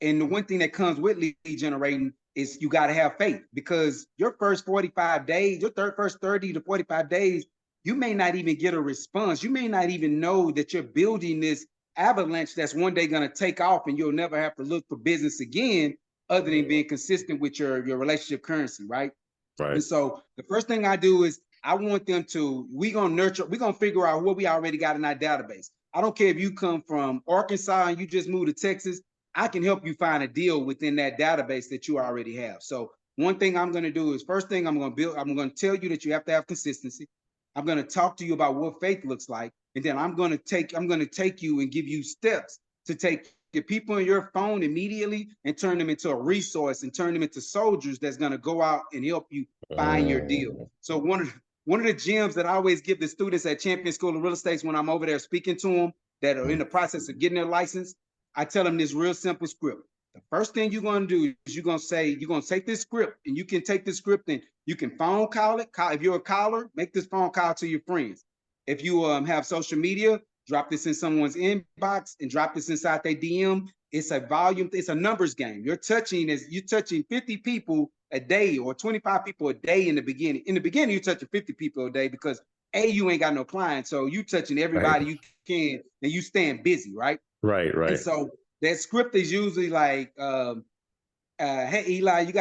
and the one thing that comes with lead generating is you got to have faith, because your first 45 days, first 30 to 45 days, you may not even get a response. You may not even know that you're building this avalanche that's one day going to take off, and you'll never have to look for business again, other than being consistent with your relationship currency, right? And Right. so the first thing I do is I want them to, we're going to figure out what we already got in our database. I don't care if you come from Arkansas and you just moved to Texas, I can help you find a deal within that database that you already have. So one thing I'm going to do is, first thing I'm going to tell you that you have to have consistency. I'm going to talk to you about what faith looks like. And then I'm going to take you and give you steps to take the people in your phone immediately and turn them into a resource and turn them into soldiers that's going to go out and help you find your deal. So one of the gems that I always give the students at Champion School of Real Estate when I'm over there speaking to them that are in the process of getting their license, I tell them this real simple script. The first thing you're going to do is you're going to take this script, and you can take this script and you can phone call it. If you're a caller, make this phone call to your friends. If you have social media, drop this in someone's inbox and drop this inside their DM. It's a volume, it's a numbers game. You're touching 50 people a day or 25 people a day in the beginning. In the beginning, you're touching 50 people a day because you ain't got no clients. So you touching everybody you can, and you staying busy, right? Right. And so that script is usually like, hey Eli,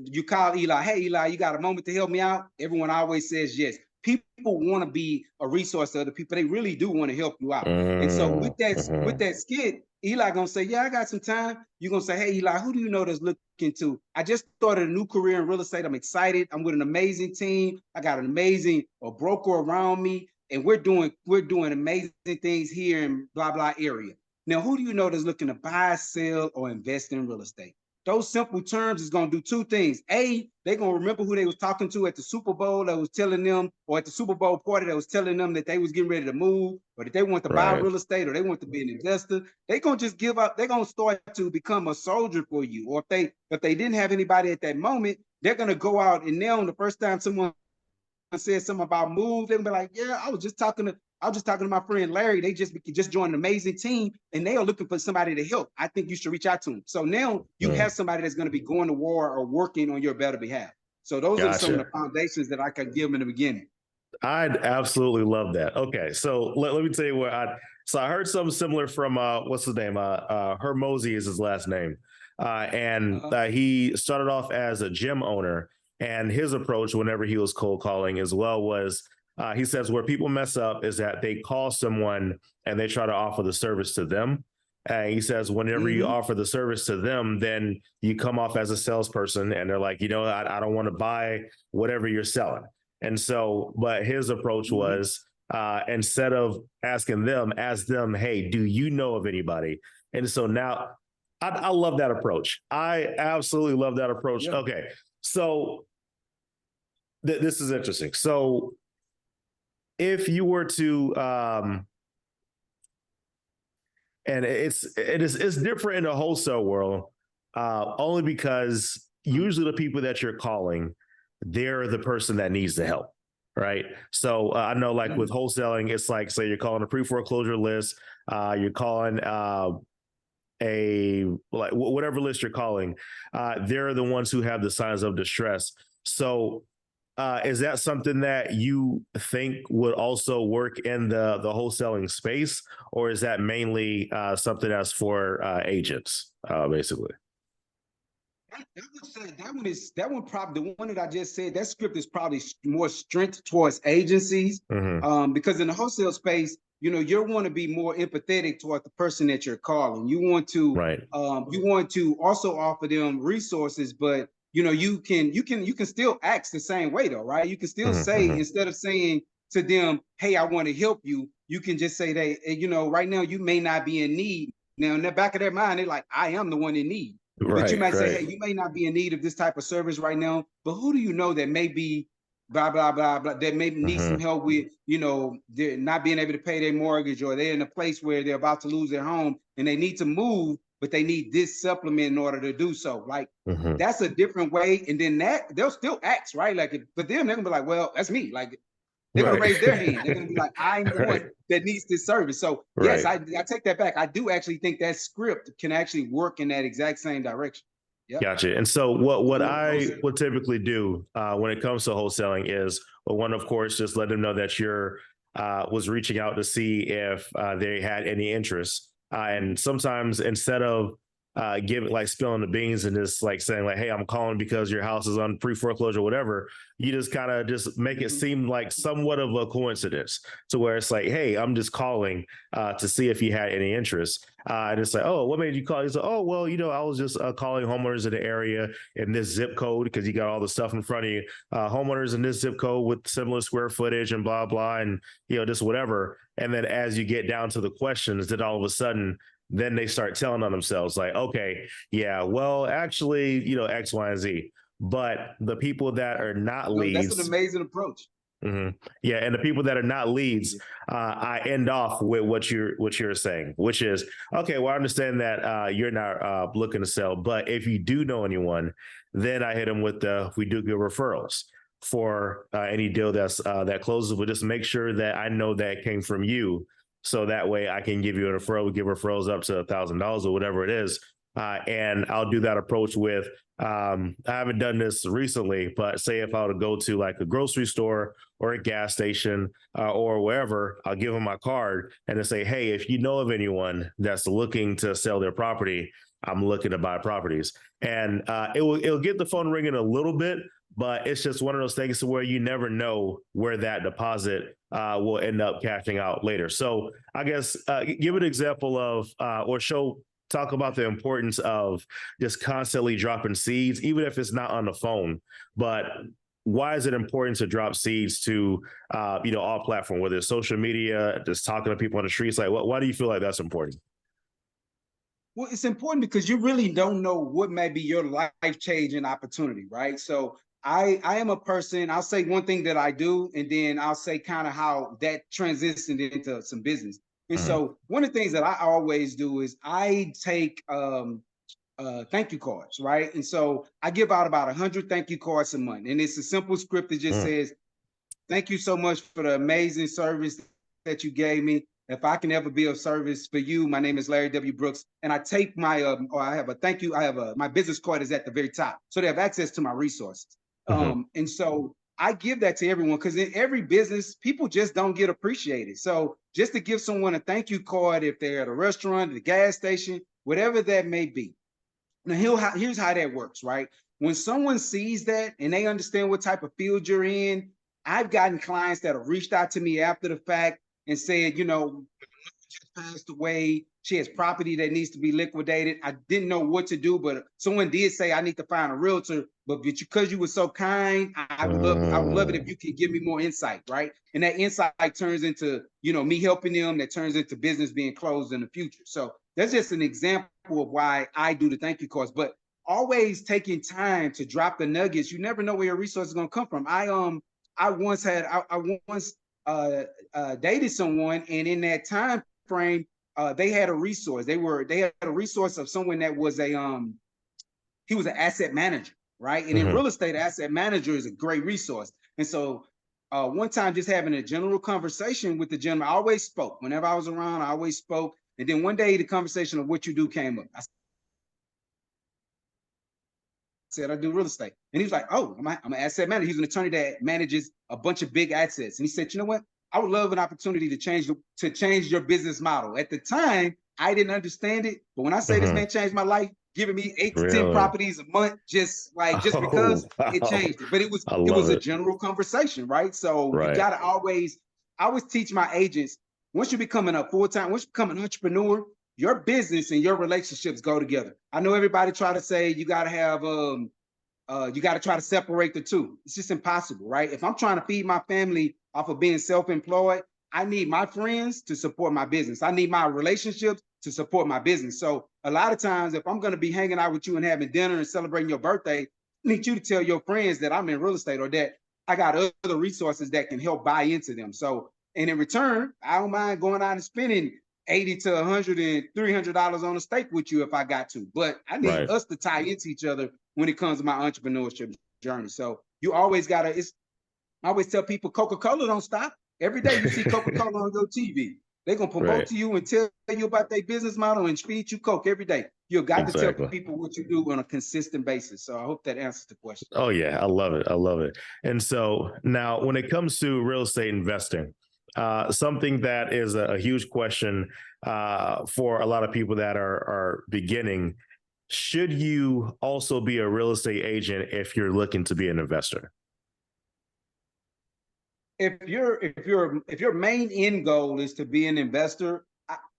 you call Eli, hey Eli, you got a moment to help me out? Everyone always says yes. People want to be a resource to other people. They really do want to help you out. And so with that skit, Eli gonna say, yeah, I got some time. You're gonna say, hey Eli, who do you know that's looking to? I just started a new career in real estate. I'm excited. I'm with an amazing team. I got an amazing broker around me, and we're doing amazing things here in blah blah area. Now, who do you know that's looking to buy, sell, or invest in real estate? Those simple terms is going to do two things. A, they're going to remember who they was talking to at the Super Bowl that was telling them, or at the Super Bowl party that was telling them that they was getting ready to move, or that they want to buy real estate, or they want to be an investor. They're going to just give up. They're going to start to become a soldier for you. Or if they didn't have anybody at that moment, they're going to go out, and now the first time someone said something about move, they'll be like, yeah, I was just talking to my friend Larry. They just joined an amazing team, and they are looking for somebody to help. I think you should reach out to them. So now you have somebody that's going to be going to war or working on your better behalf. So those are some of the foundations that I could give them in the beginning. I'd absolutely love that. Okay, so let me tell you what I heard something similar from what's his name? Hermosi is his last name, and he started off as a gym owner, and his approach whenever he was cold calling as well was. He says where people mess up is that they call someone and they try to offer the service to them. And he says whenever you offer the service to them, then you come off as a salesperson, and they're like, I don't want to buy whatever you're selling. And so, but his approach was instead of asking them, ask them, hey, do you know of anybody? And so now I love that approach. I absolutely love that approach. Yeah. Okay, so this is interesting. So if you were to, and it's different in the wholesale world, only because usually the people that you're calling, they're the person that needs the help, right? So I know, like with wholesaling, it's like, say you're calling a pre-foreclosure list, you're calling whatever list you're calling, they're the ones who have the signs of distress. So is that something that you think would also work in the wholesaling space, or is that mainly something that's for agents, basically? I would say that one probably, the one that I just said, that script is probably more strength towards agencies, because in the wholesale space, you want to be more empathetic toward the person that you're calling. You want to also offer them resources, but you can still act the same way though, right? You can still say, instead of saying to them, hey, I want to help you, you can just say that, right now you may not be in need. Now in the back of their mind, they're like, I am the one in need. But you might say, hey, you may not be in need of this type of service right now, but who do you know that may be blah, blah, blah, blah, that may need some help with, they're not being able to pay their mortgage, or they're in a place where they're about to lose their home and they need to move, but they need this supplement in order to do so. Like, that's a different way. And then that they'll still ask, right? Like, but then they're gonna be like, well, that's me. Like, they're gonna raise their hand. They're gonna be like, I'm the one that needs this service. So yes, I take that back. I do actually think that script can actually work in that exact same direction. Yep. Gotcha. And so what I would typically do when it comes to wholesaling is, well, one, of course, just let them know that you're was reaching out to see if they had any interest. And sometimes instead of giving like spilling the beans and just like saying like, hey, I'm calling because your house is on pre-foreclosure or whatever, you just kind of just make it seem like somewhat of a coincidence to where it's like, hey, I'm just calling to see if you had any interest. And it's like, oh, what made you call? He's like, oh, well, I was just calling homeowners in the area in this zip code because you got all the stuff in front of you. Homeowners in this zip code with similar square footage and blah, blah, and, just whatever. And then as you get down to the questions, then all of a sudden, then they start telling on themselves like, okay, yeah, well, actually, X, Y, and Z. But the people that are not leads. That's an amazing approach. Mm-hmm. Yeah, and the people that are not leads, I end off with what you're saying, which is, okay, well, I understand that you're not looking to sell, but if you do know anyone, then I hit them with we do good referrals for any deal that closes. But just make sure that I know that it came from you, so that way I can give you a referral. We give referrals up to $1,000 or whatever it is, and I'll do that approach with. I haven't done this recently, but say if I were to go to like a grocery store or a gas station or wherever, I'll give them my card and then say, hey, if you know of anyone that's looking to sell their property, I'm looking to buy properties. And it'll get the phone ringing a little bit, but it's just one of those things to where you never know where that deposit will end up cashing out later. So I guess give an example of talk about the importance of just constantly dropping seeds, even if it's not on the phone. But why is it important to drop seeds to, all platforms, whether it's social media, just talking to people on the streets? Like, why do you feel like that's important? Well, it's important because you really don't know what may be your life-changing opportunity, right? So I am a person, I'll say one thing that I do, and then I'll say kind of how that transitioned into some business. And so one of the things that I always do is I take thank you cards, right? And so I give out about 100 thank you cards a month. And it's a simple script that just says, thank you so much for the amazing service that you gave me. If I can ever be of service for you, my name is Larry W. Brooks. And I take my, or I have a thank you, my business card is at the very top. So they have access to my resources. And so I give that to everyone because in every business, people just don't get appreciated. So just to give someone a thank you card, if they're at a restaurant, the gas station, whatever that may be. Now, here's how that works, right? When someone sees that and they understand what type of field you're in, I've gotten clients that have reached out to me after the fact and said, just passed away. She has property that needs to be liquidated. I didn't know what to do, but someone did say I need to find a realtor. But because you were so kind, I would love it if you could give me more insight, right? And that insight turns into, me helping them. That turns into business being closed in the future. So that's just an example of why I do the thank you cards. But always taking time to drop the nuggets. You never know where your resources are going to come from. I once dated someone, and in that time frame, they had a resource. They had a resource of someone that was he was an asset manager, right? And in real estate, asset manager is a great resource. And so one time, just having a general conversation with the gentleman, I always spoke. Whenever I was around, I always spoke. And then one day, the conversation of what you do came up. I said, I do real estate. And he was like, oh, I'm an asset manager. He's an attorney that manages a bunch of big assets. And he said, you know what? I would love an opportunity to change your business model. At the time, I didn't understand it. But when I say this man changed my life, giving me 8 to 10 properties a month, just because it changed it. But it was a general conversation, right? So you got to I always teach my agents, once you become an entrepreneur, your business and your relationships go together. I know everybody try to say you got to have you got to try to separate the two. It's just impossible, right? If I'm trying to feed my family off of being self-employed, I need my friends to support my business. I need my relationships to support my business. So a lot of times, if I'm going to be hanging out with you and having dinner and celebrating your birthday, I need you to tell your friends that I'm in real estate or that I got other resources that can help buy into them. So, and in return, I don't mind going out and spending $80 to $100 and $300 on a steak with you if I got to. But I need us to tie into each other when it comes to my entrepreneurship journey. So you always got to, I always tell people Coca-Cola don't stop. Every day you see Coca-Cola on your TV. They're going to promote to you and tell you about their business model and feed you Coke every day. You got to tell people what you do on a consistent basis. So I hope that answers the question. Oh, yeah. I love it. I love it. And so now when it comes to real estate investing, something that is a huge question for a lot of people that are beginning. Should you also be a real estate agent if you're looking to be an investor? If your main end goal is to be an investor,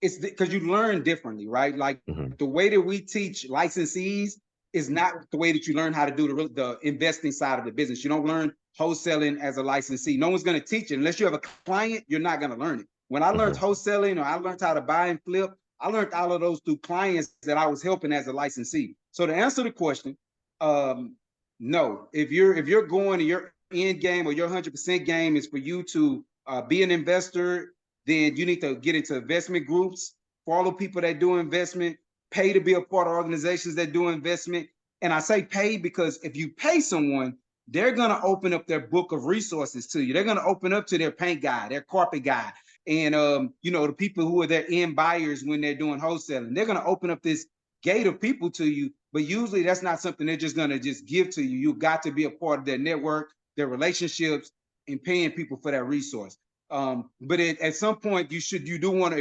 it's because you learn differently, right? Like Mm-hmm. the way that we teach licensees is not the way that you learn how to do the investing side of the business. You don't learn wholesaling as a licensee. No one's going to teach it unless you have a client. You're not going to learn it. When I learned Mm-hmm. wholesaling, or I learned how to buy and flip, I learned all of those through clients that I was helping as a licensee. So to answer the question, no. If you're going to your end game, or your 100% game is for you to be an investor, then you need to get into investment groups, follow people that do investment, pay to be a part of organizations that do investment. And I say pay because if you pay someone, they're going to open up their book of resources to you. They're going to open up to their paint guy, their carpet guy, and the people who are their end buyers when they're doing wholesaling. They're going to open up this gate of people to you, but usually that's not something they're just going to just give to you. You've got to be a part of their network, their relationships, and paying people for that resource. But at some point, if you do want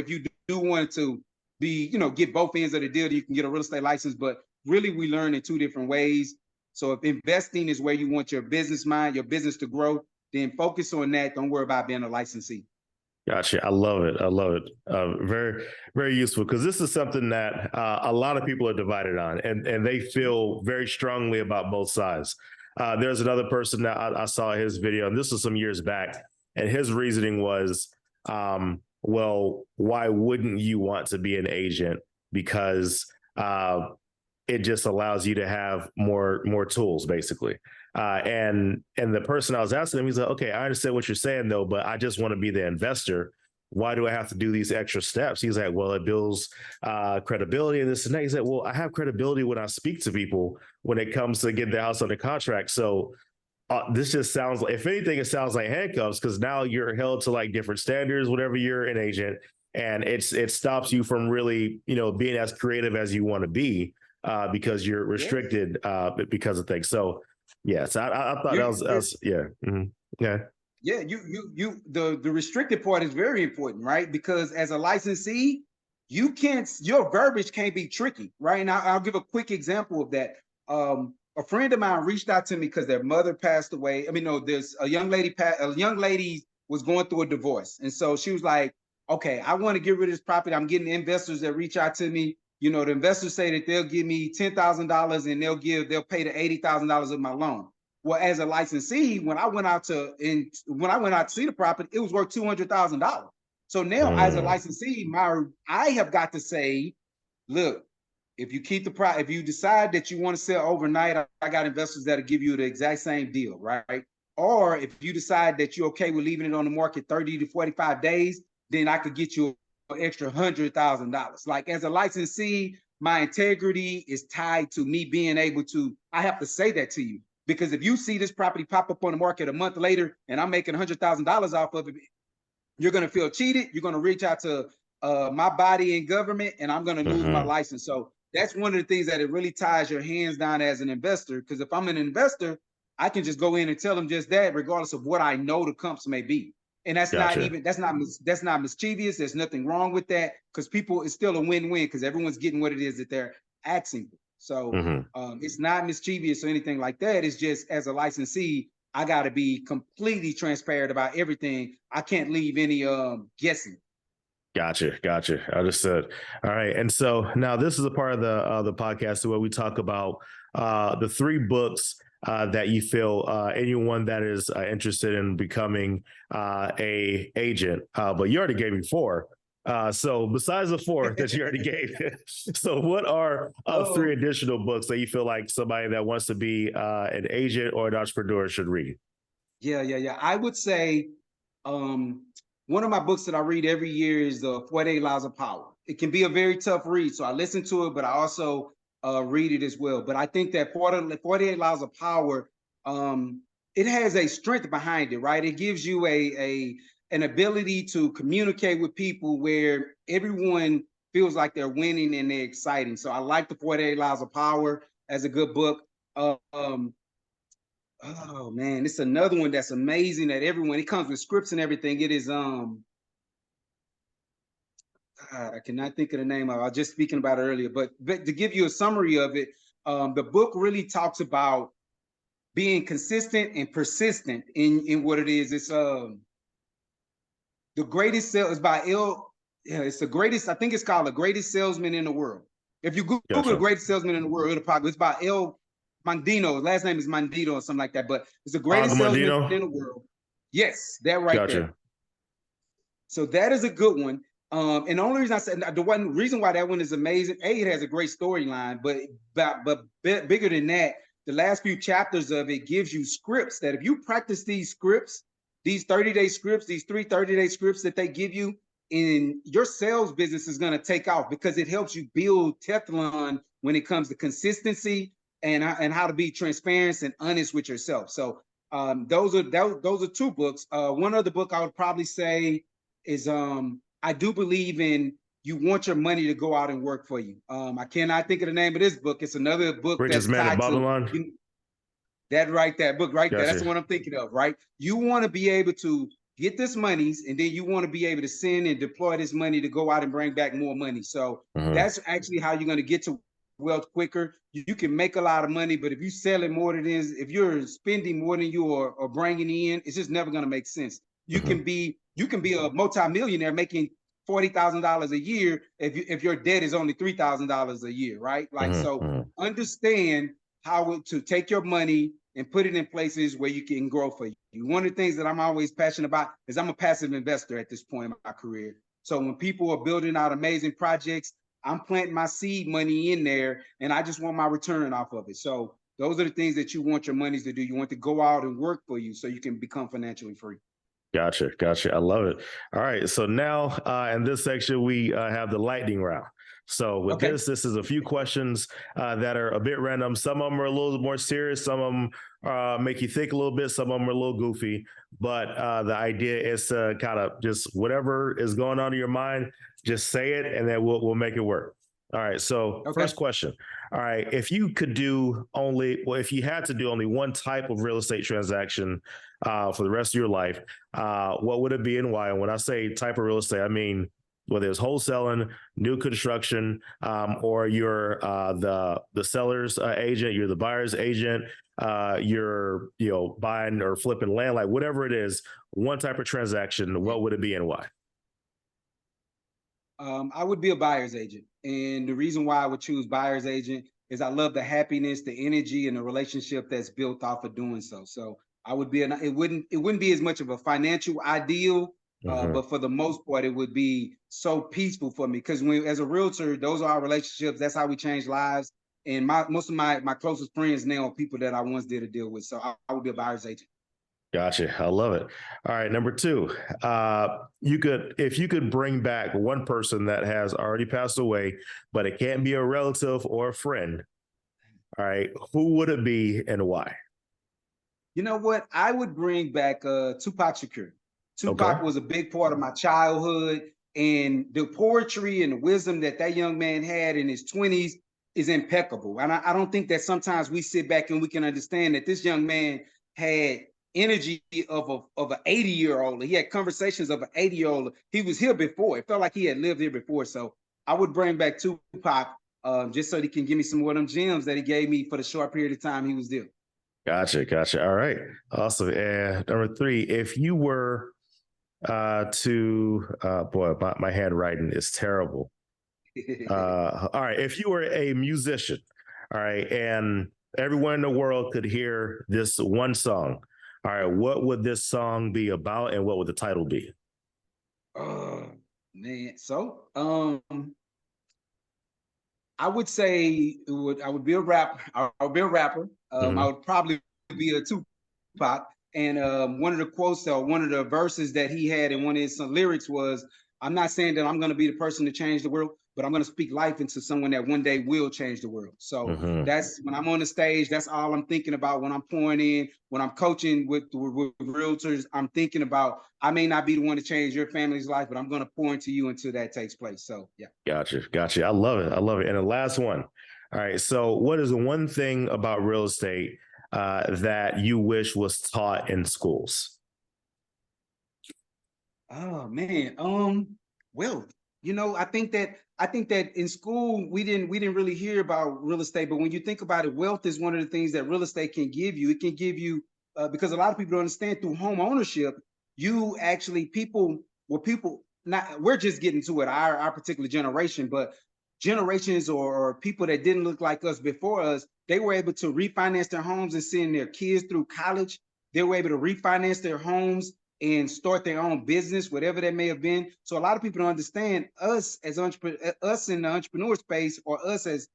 to be, get both ends of the deal, you can get a real estate license. But really, we learn in two different ways. So if investing is where you want your business to grow, then focus on that. Don't worry about being a licensee. Gotcha. I love it. I love it. Very, very useful, because this is something that a lot of people are divided on, and they feel very strongly about both sides. There's another person that I saw his video, and this was some years back, and his reasoning was, well, why wouldn't you want to be an agent? Because it just allows you to have more tools, basically. And the person I was asking him, he's like, okay, I understand what you're saying though, but I just want to be the investor. Why do I have to do these extra steps? He's like, well, it builds credibility and this and that. He said, well, I have credibility when I speak to people when it comes to getting the house under contract. So this just sounds like, if anything, it sounds like handcuffs, because now you're held to like different standards whenever you're an agent, and it stops you from really, being as creative as you want to be, because you're restricted because of things. So yes, I thought that was yeah. Mm-hmm. Yeah. Yeah, the restricted part is very important, right? Because as a licensee, your verbiage can't be tricky, right? And I'll give a quick example of that. A friend of mine reached out to me because their mother passed away. I mean, no, there's a young lady was going through a divorce. And so she was like, okay, I want to get rid of this property. I'm getting investors that reach out to me. The investors say that they'll give me $10,000 and they'll pay the $80,000 of my loan. Well, as a licensee, when I went out to see the property, it was worth $200,000. So now, as a licensee, I have got to say, look, if you decide that you want to sell overnight, I got investors that'll give you the exact same deal, right? Or if you decide that you're okay with leaving it on the market 30 to 45 days, then I could get you an extra $100,000. Like, as a licensee, my integrity is tied to me being able to. I have to say that to you. Because if you see this property pop up on the market a month later and I'm making $100,000 off of it, you're going to feel cheated. You're going to reach out to my body in government, and I'm going to lose my license. So that's one of the things that it really ties your hands down as an investor. Because if I'm an investor, I can just go in and tell them just that, regardless of what I know the comps may be. And that's not mischievous. There's nothing wrong with that, because it's still a win-win, because everyone's getting what it is that they're asking for. So it's not mischievous or anything like that. It's just, as a licensee, I got to be completely transparent about everything. I can't leave any guessing. Gotcha. Understood. All right. And so now this is a part of the podcast where we talk about the 3 books that you feel anyone that is interested in becoming a agent, but you already gave me 4. So besides the 4 that you already gave, so what are 3 additional books that you feel like somebody that wants to be an agent or an entrepreneur should read? Yeah. I would say one of my books that I read every year is the 48 Laws of Power. It can be a very tough read, so I listen to it, but I also read it as well. But I think that 48 Laws of Power, it has a strength behind it, right? It gives you an ability to communicate with people where everyone feels like they're winning and they're exciting. So I like the 48 Laws of Power as a good book. Oh man, it's another one that's amazing that everyone, it comes with scripts and everything. It is God, I cannot think of the name of it. I was just speaking about it earlier, but to give you a summary of it, the book really talks about being consistent and persistent in what it is. It's the greatest sale is by L. Yeah, it's the greatest. I think it's called The Greatest Salesman in the World. If you Google The Gotcha. Greatest Salesman in the World, it'll pop. It's by L. Mandino. Last name is Mandino or something like that. But it's the greatest salesman in Armandino. the world. Yes, that right there. Gotcha. So that is a good one. And the only reason I said the one reason why that one is amazing, it has a great storyline, but bigger than that, the last few chapters of it gives you scripts that if you practice these scripts, these 30-day scripts, these 30-day scripts that they give you, in your sales business is going to take off because it helps you build Teflon when it comes to consistency and how to be transparent and honest with yourself. So those are two books. One other book I would probably say is I do believe in You Want Your Money to Go Out and Work for You. I cannot think of the name of this book. It's another book Richest that's Man in tied to Babylon. that book right there. That's Gotcha. the one I'm thinking of, right? You want to be able to get this monies, and then you want to be able to send and deploy this money to go out and bring back more money. So that's actually how you're going to get to wealth quicker. You can make a lot of money, but if you sell it more than it is, if you're spending more than you are bringing in, it's just never going to make sense. You can be a multimillionaire making $40,000 a year if your debt is only $3,000 a year, right? Like so, understand how to take your money and put it in places where you can grow for you. One of the things that I'm always passionate about is I'm a passive investor at this point in my career. So when people are building out amazing projects, I'm planting my seed money in there and I just want my return off of it. So those are the things that you want your monies to do. You want to go out and work for you so you can become financially free. Gotcha. Gotcha. I love it. All right. So now in this section, we have the lightning round. So with Okay. this is a few questions that are a bit random. Some of them are a little more serious. Some of them make you think a little bit. Some of them are a little goofy. But the idea is to kind of just whatever is going on in your mind, just say it, and then we'll make it work. All right. So first question. All right. If you could do only, well, if you had to do only one type of real estate transaction for the rest of your life, what would it be and why? And when I say type of real estate, I mean whether it's wholesaling, new construction, or you're the seller's agent, you're the buyer's agent, you're buying or flipping land, like whatever it is, one type of transaction, what would it be and why? I would be a buyer's agent. And the reason why I would choose buyer's agent is I love the happiness, the energy, and the relationship that's built off of doing so. So I would be it wouldn't be as much of a financial ideal, but for the most part, it would be so peaceful for me. Because as a realtor, those are our relationships. That's how we change lives. And most of my closest friends now are people that I once did a deal with. So I would be a buyer's agent. Gotcha. I love it. All right. Number two, if you could bring back one person that has already passed away, but it can't be a relative or a friend. All right. Who would it be and why? You know what? I would bring back Tupac Shakur. Tupac was a big part of my childhood, and the poetry and the wisdom that young man had in his 20s is impeccable. And I don't think that sometimes we sit back and we can understand that this young man had energy of an 80-year-old. He had conversations of an 80-year-old. He was here before. It felt like he had lived here before. So I would bring back Tupac just so he can give me some more of them gems that he gave me for the short period of time he was there. Gotcha. Gotcha. All right. Awesome. And number three, if you were boy, my handwriting is terrible. All right. If you were a musician, all right, and everyone in the world could hear this one song, all right, what would this song be about and what would the title be? Oh man. So I would say I would be a rapper. I would be a rapper. I would probably be a Tupac. And one of the quotes or one of the verses that he had in one of his lyrics was, "I'm not saying that I'm going to be the person to change the world, but I'm going to speak life into someone that one day will change the world." So that's when I'm on the stage. That's all I'm thinking about when I'm pouring in. When I'm coaching with realtors, I'm thinking about I may not be the one to change your family's life, but I'm going to pour into you until that takes place. So yeah. Gotcha. Gotcha. I love it. I love it. And the last one. All right. So what is the one thing about real estate that you wish was taught in schools? Oh man. Well, I think that in school we didn't really hear about real estate, but when you think about it, wealth is one of the things that real estate can give you. It can give you because a lot of people don't understand through home ownership, you actually people not we're just getting to it, our particular generation, but generations or people that didn't look like us before us, they were able to refinance their homes and send their kids through college. They were able to refinance their homes and start their own business, whatever that may have been. So a lot of people don't understand us as us in the entrepreneur space, or us as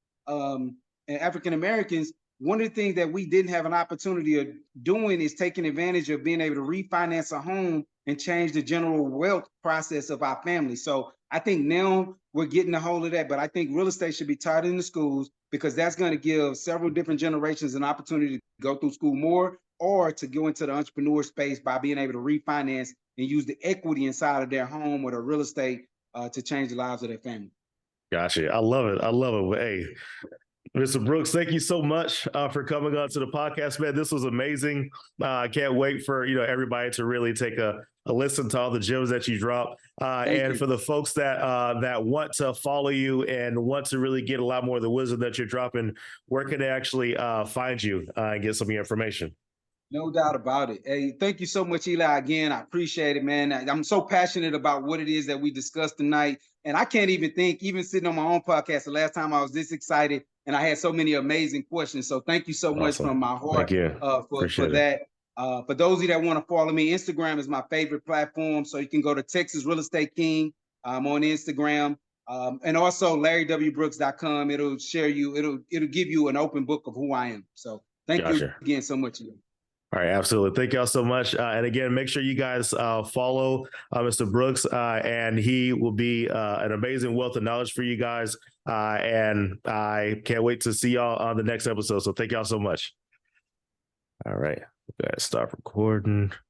African Americans. One of the things that we didn't have an opportunity of doing is taking advantage of being able to refinance a home and change the general wealth process of our family. So I think now we're getting a hold of that, but I think real estate should be taught in the schools because that's going to give several different generations an opportunity to go through school more, or to go into the entrepreneur space by being able to refinance and use the equity inside of their home or their real estate to change the lives of their family. Gotcha. I love it. I love it. Well, hey, Mr. Brooks, thank you so much for coming on to the podcast, man. This was amazing. I can't wait for everybody to really take a listen to all the gems that you drop. And You. for the folks that want to follow you and want to really get a lot more of the wisdom that you're dropping, where can they actually find you and get some of your information? No doubt about it. Hey, thank you so much, Eli. Again, I appreciate it, man. I'm so passionate about what it is that we discussed tonight. And I can't even think, even sitting on my own podcast, the last time I was this excited and I had so many amazing questions. So thank you so much Awesome. from my Thank heart you. for Appreciate it. that. For those of you that want to follow me, Instagram is my favorite platform. So you can go to Texas Real Estate King on Instagram. And also LarryWBrooks.com. It'll give you an open book of who I am. So thank you Gotcha. again so much, Eli. All right, absolutely. Thank y'all so much. And again, make sure you guys follow Mr. Brooks, and he will be an amazing wealth of knowledge for you guys. And I can't wait to see y'all on the next episode. So thank y'all so much. All right, go ahead, stop recording.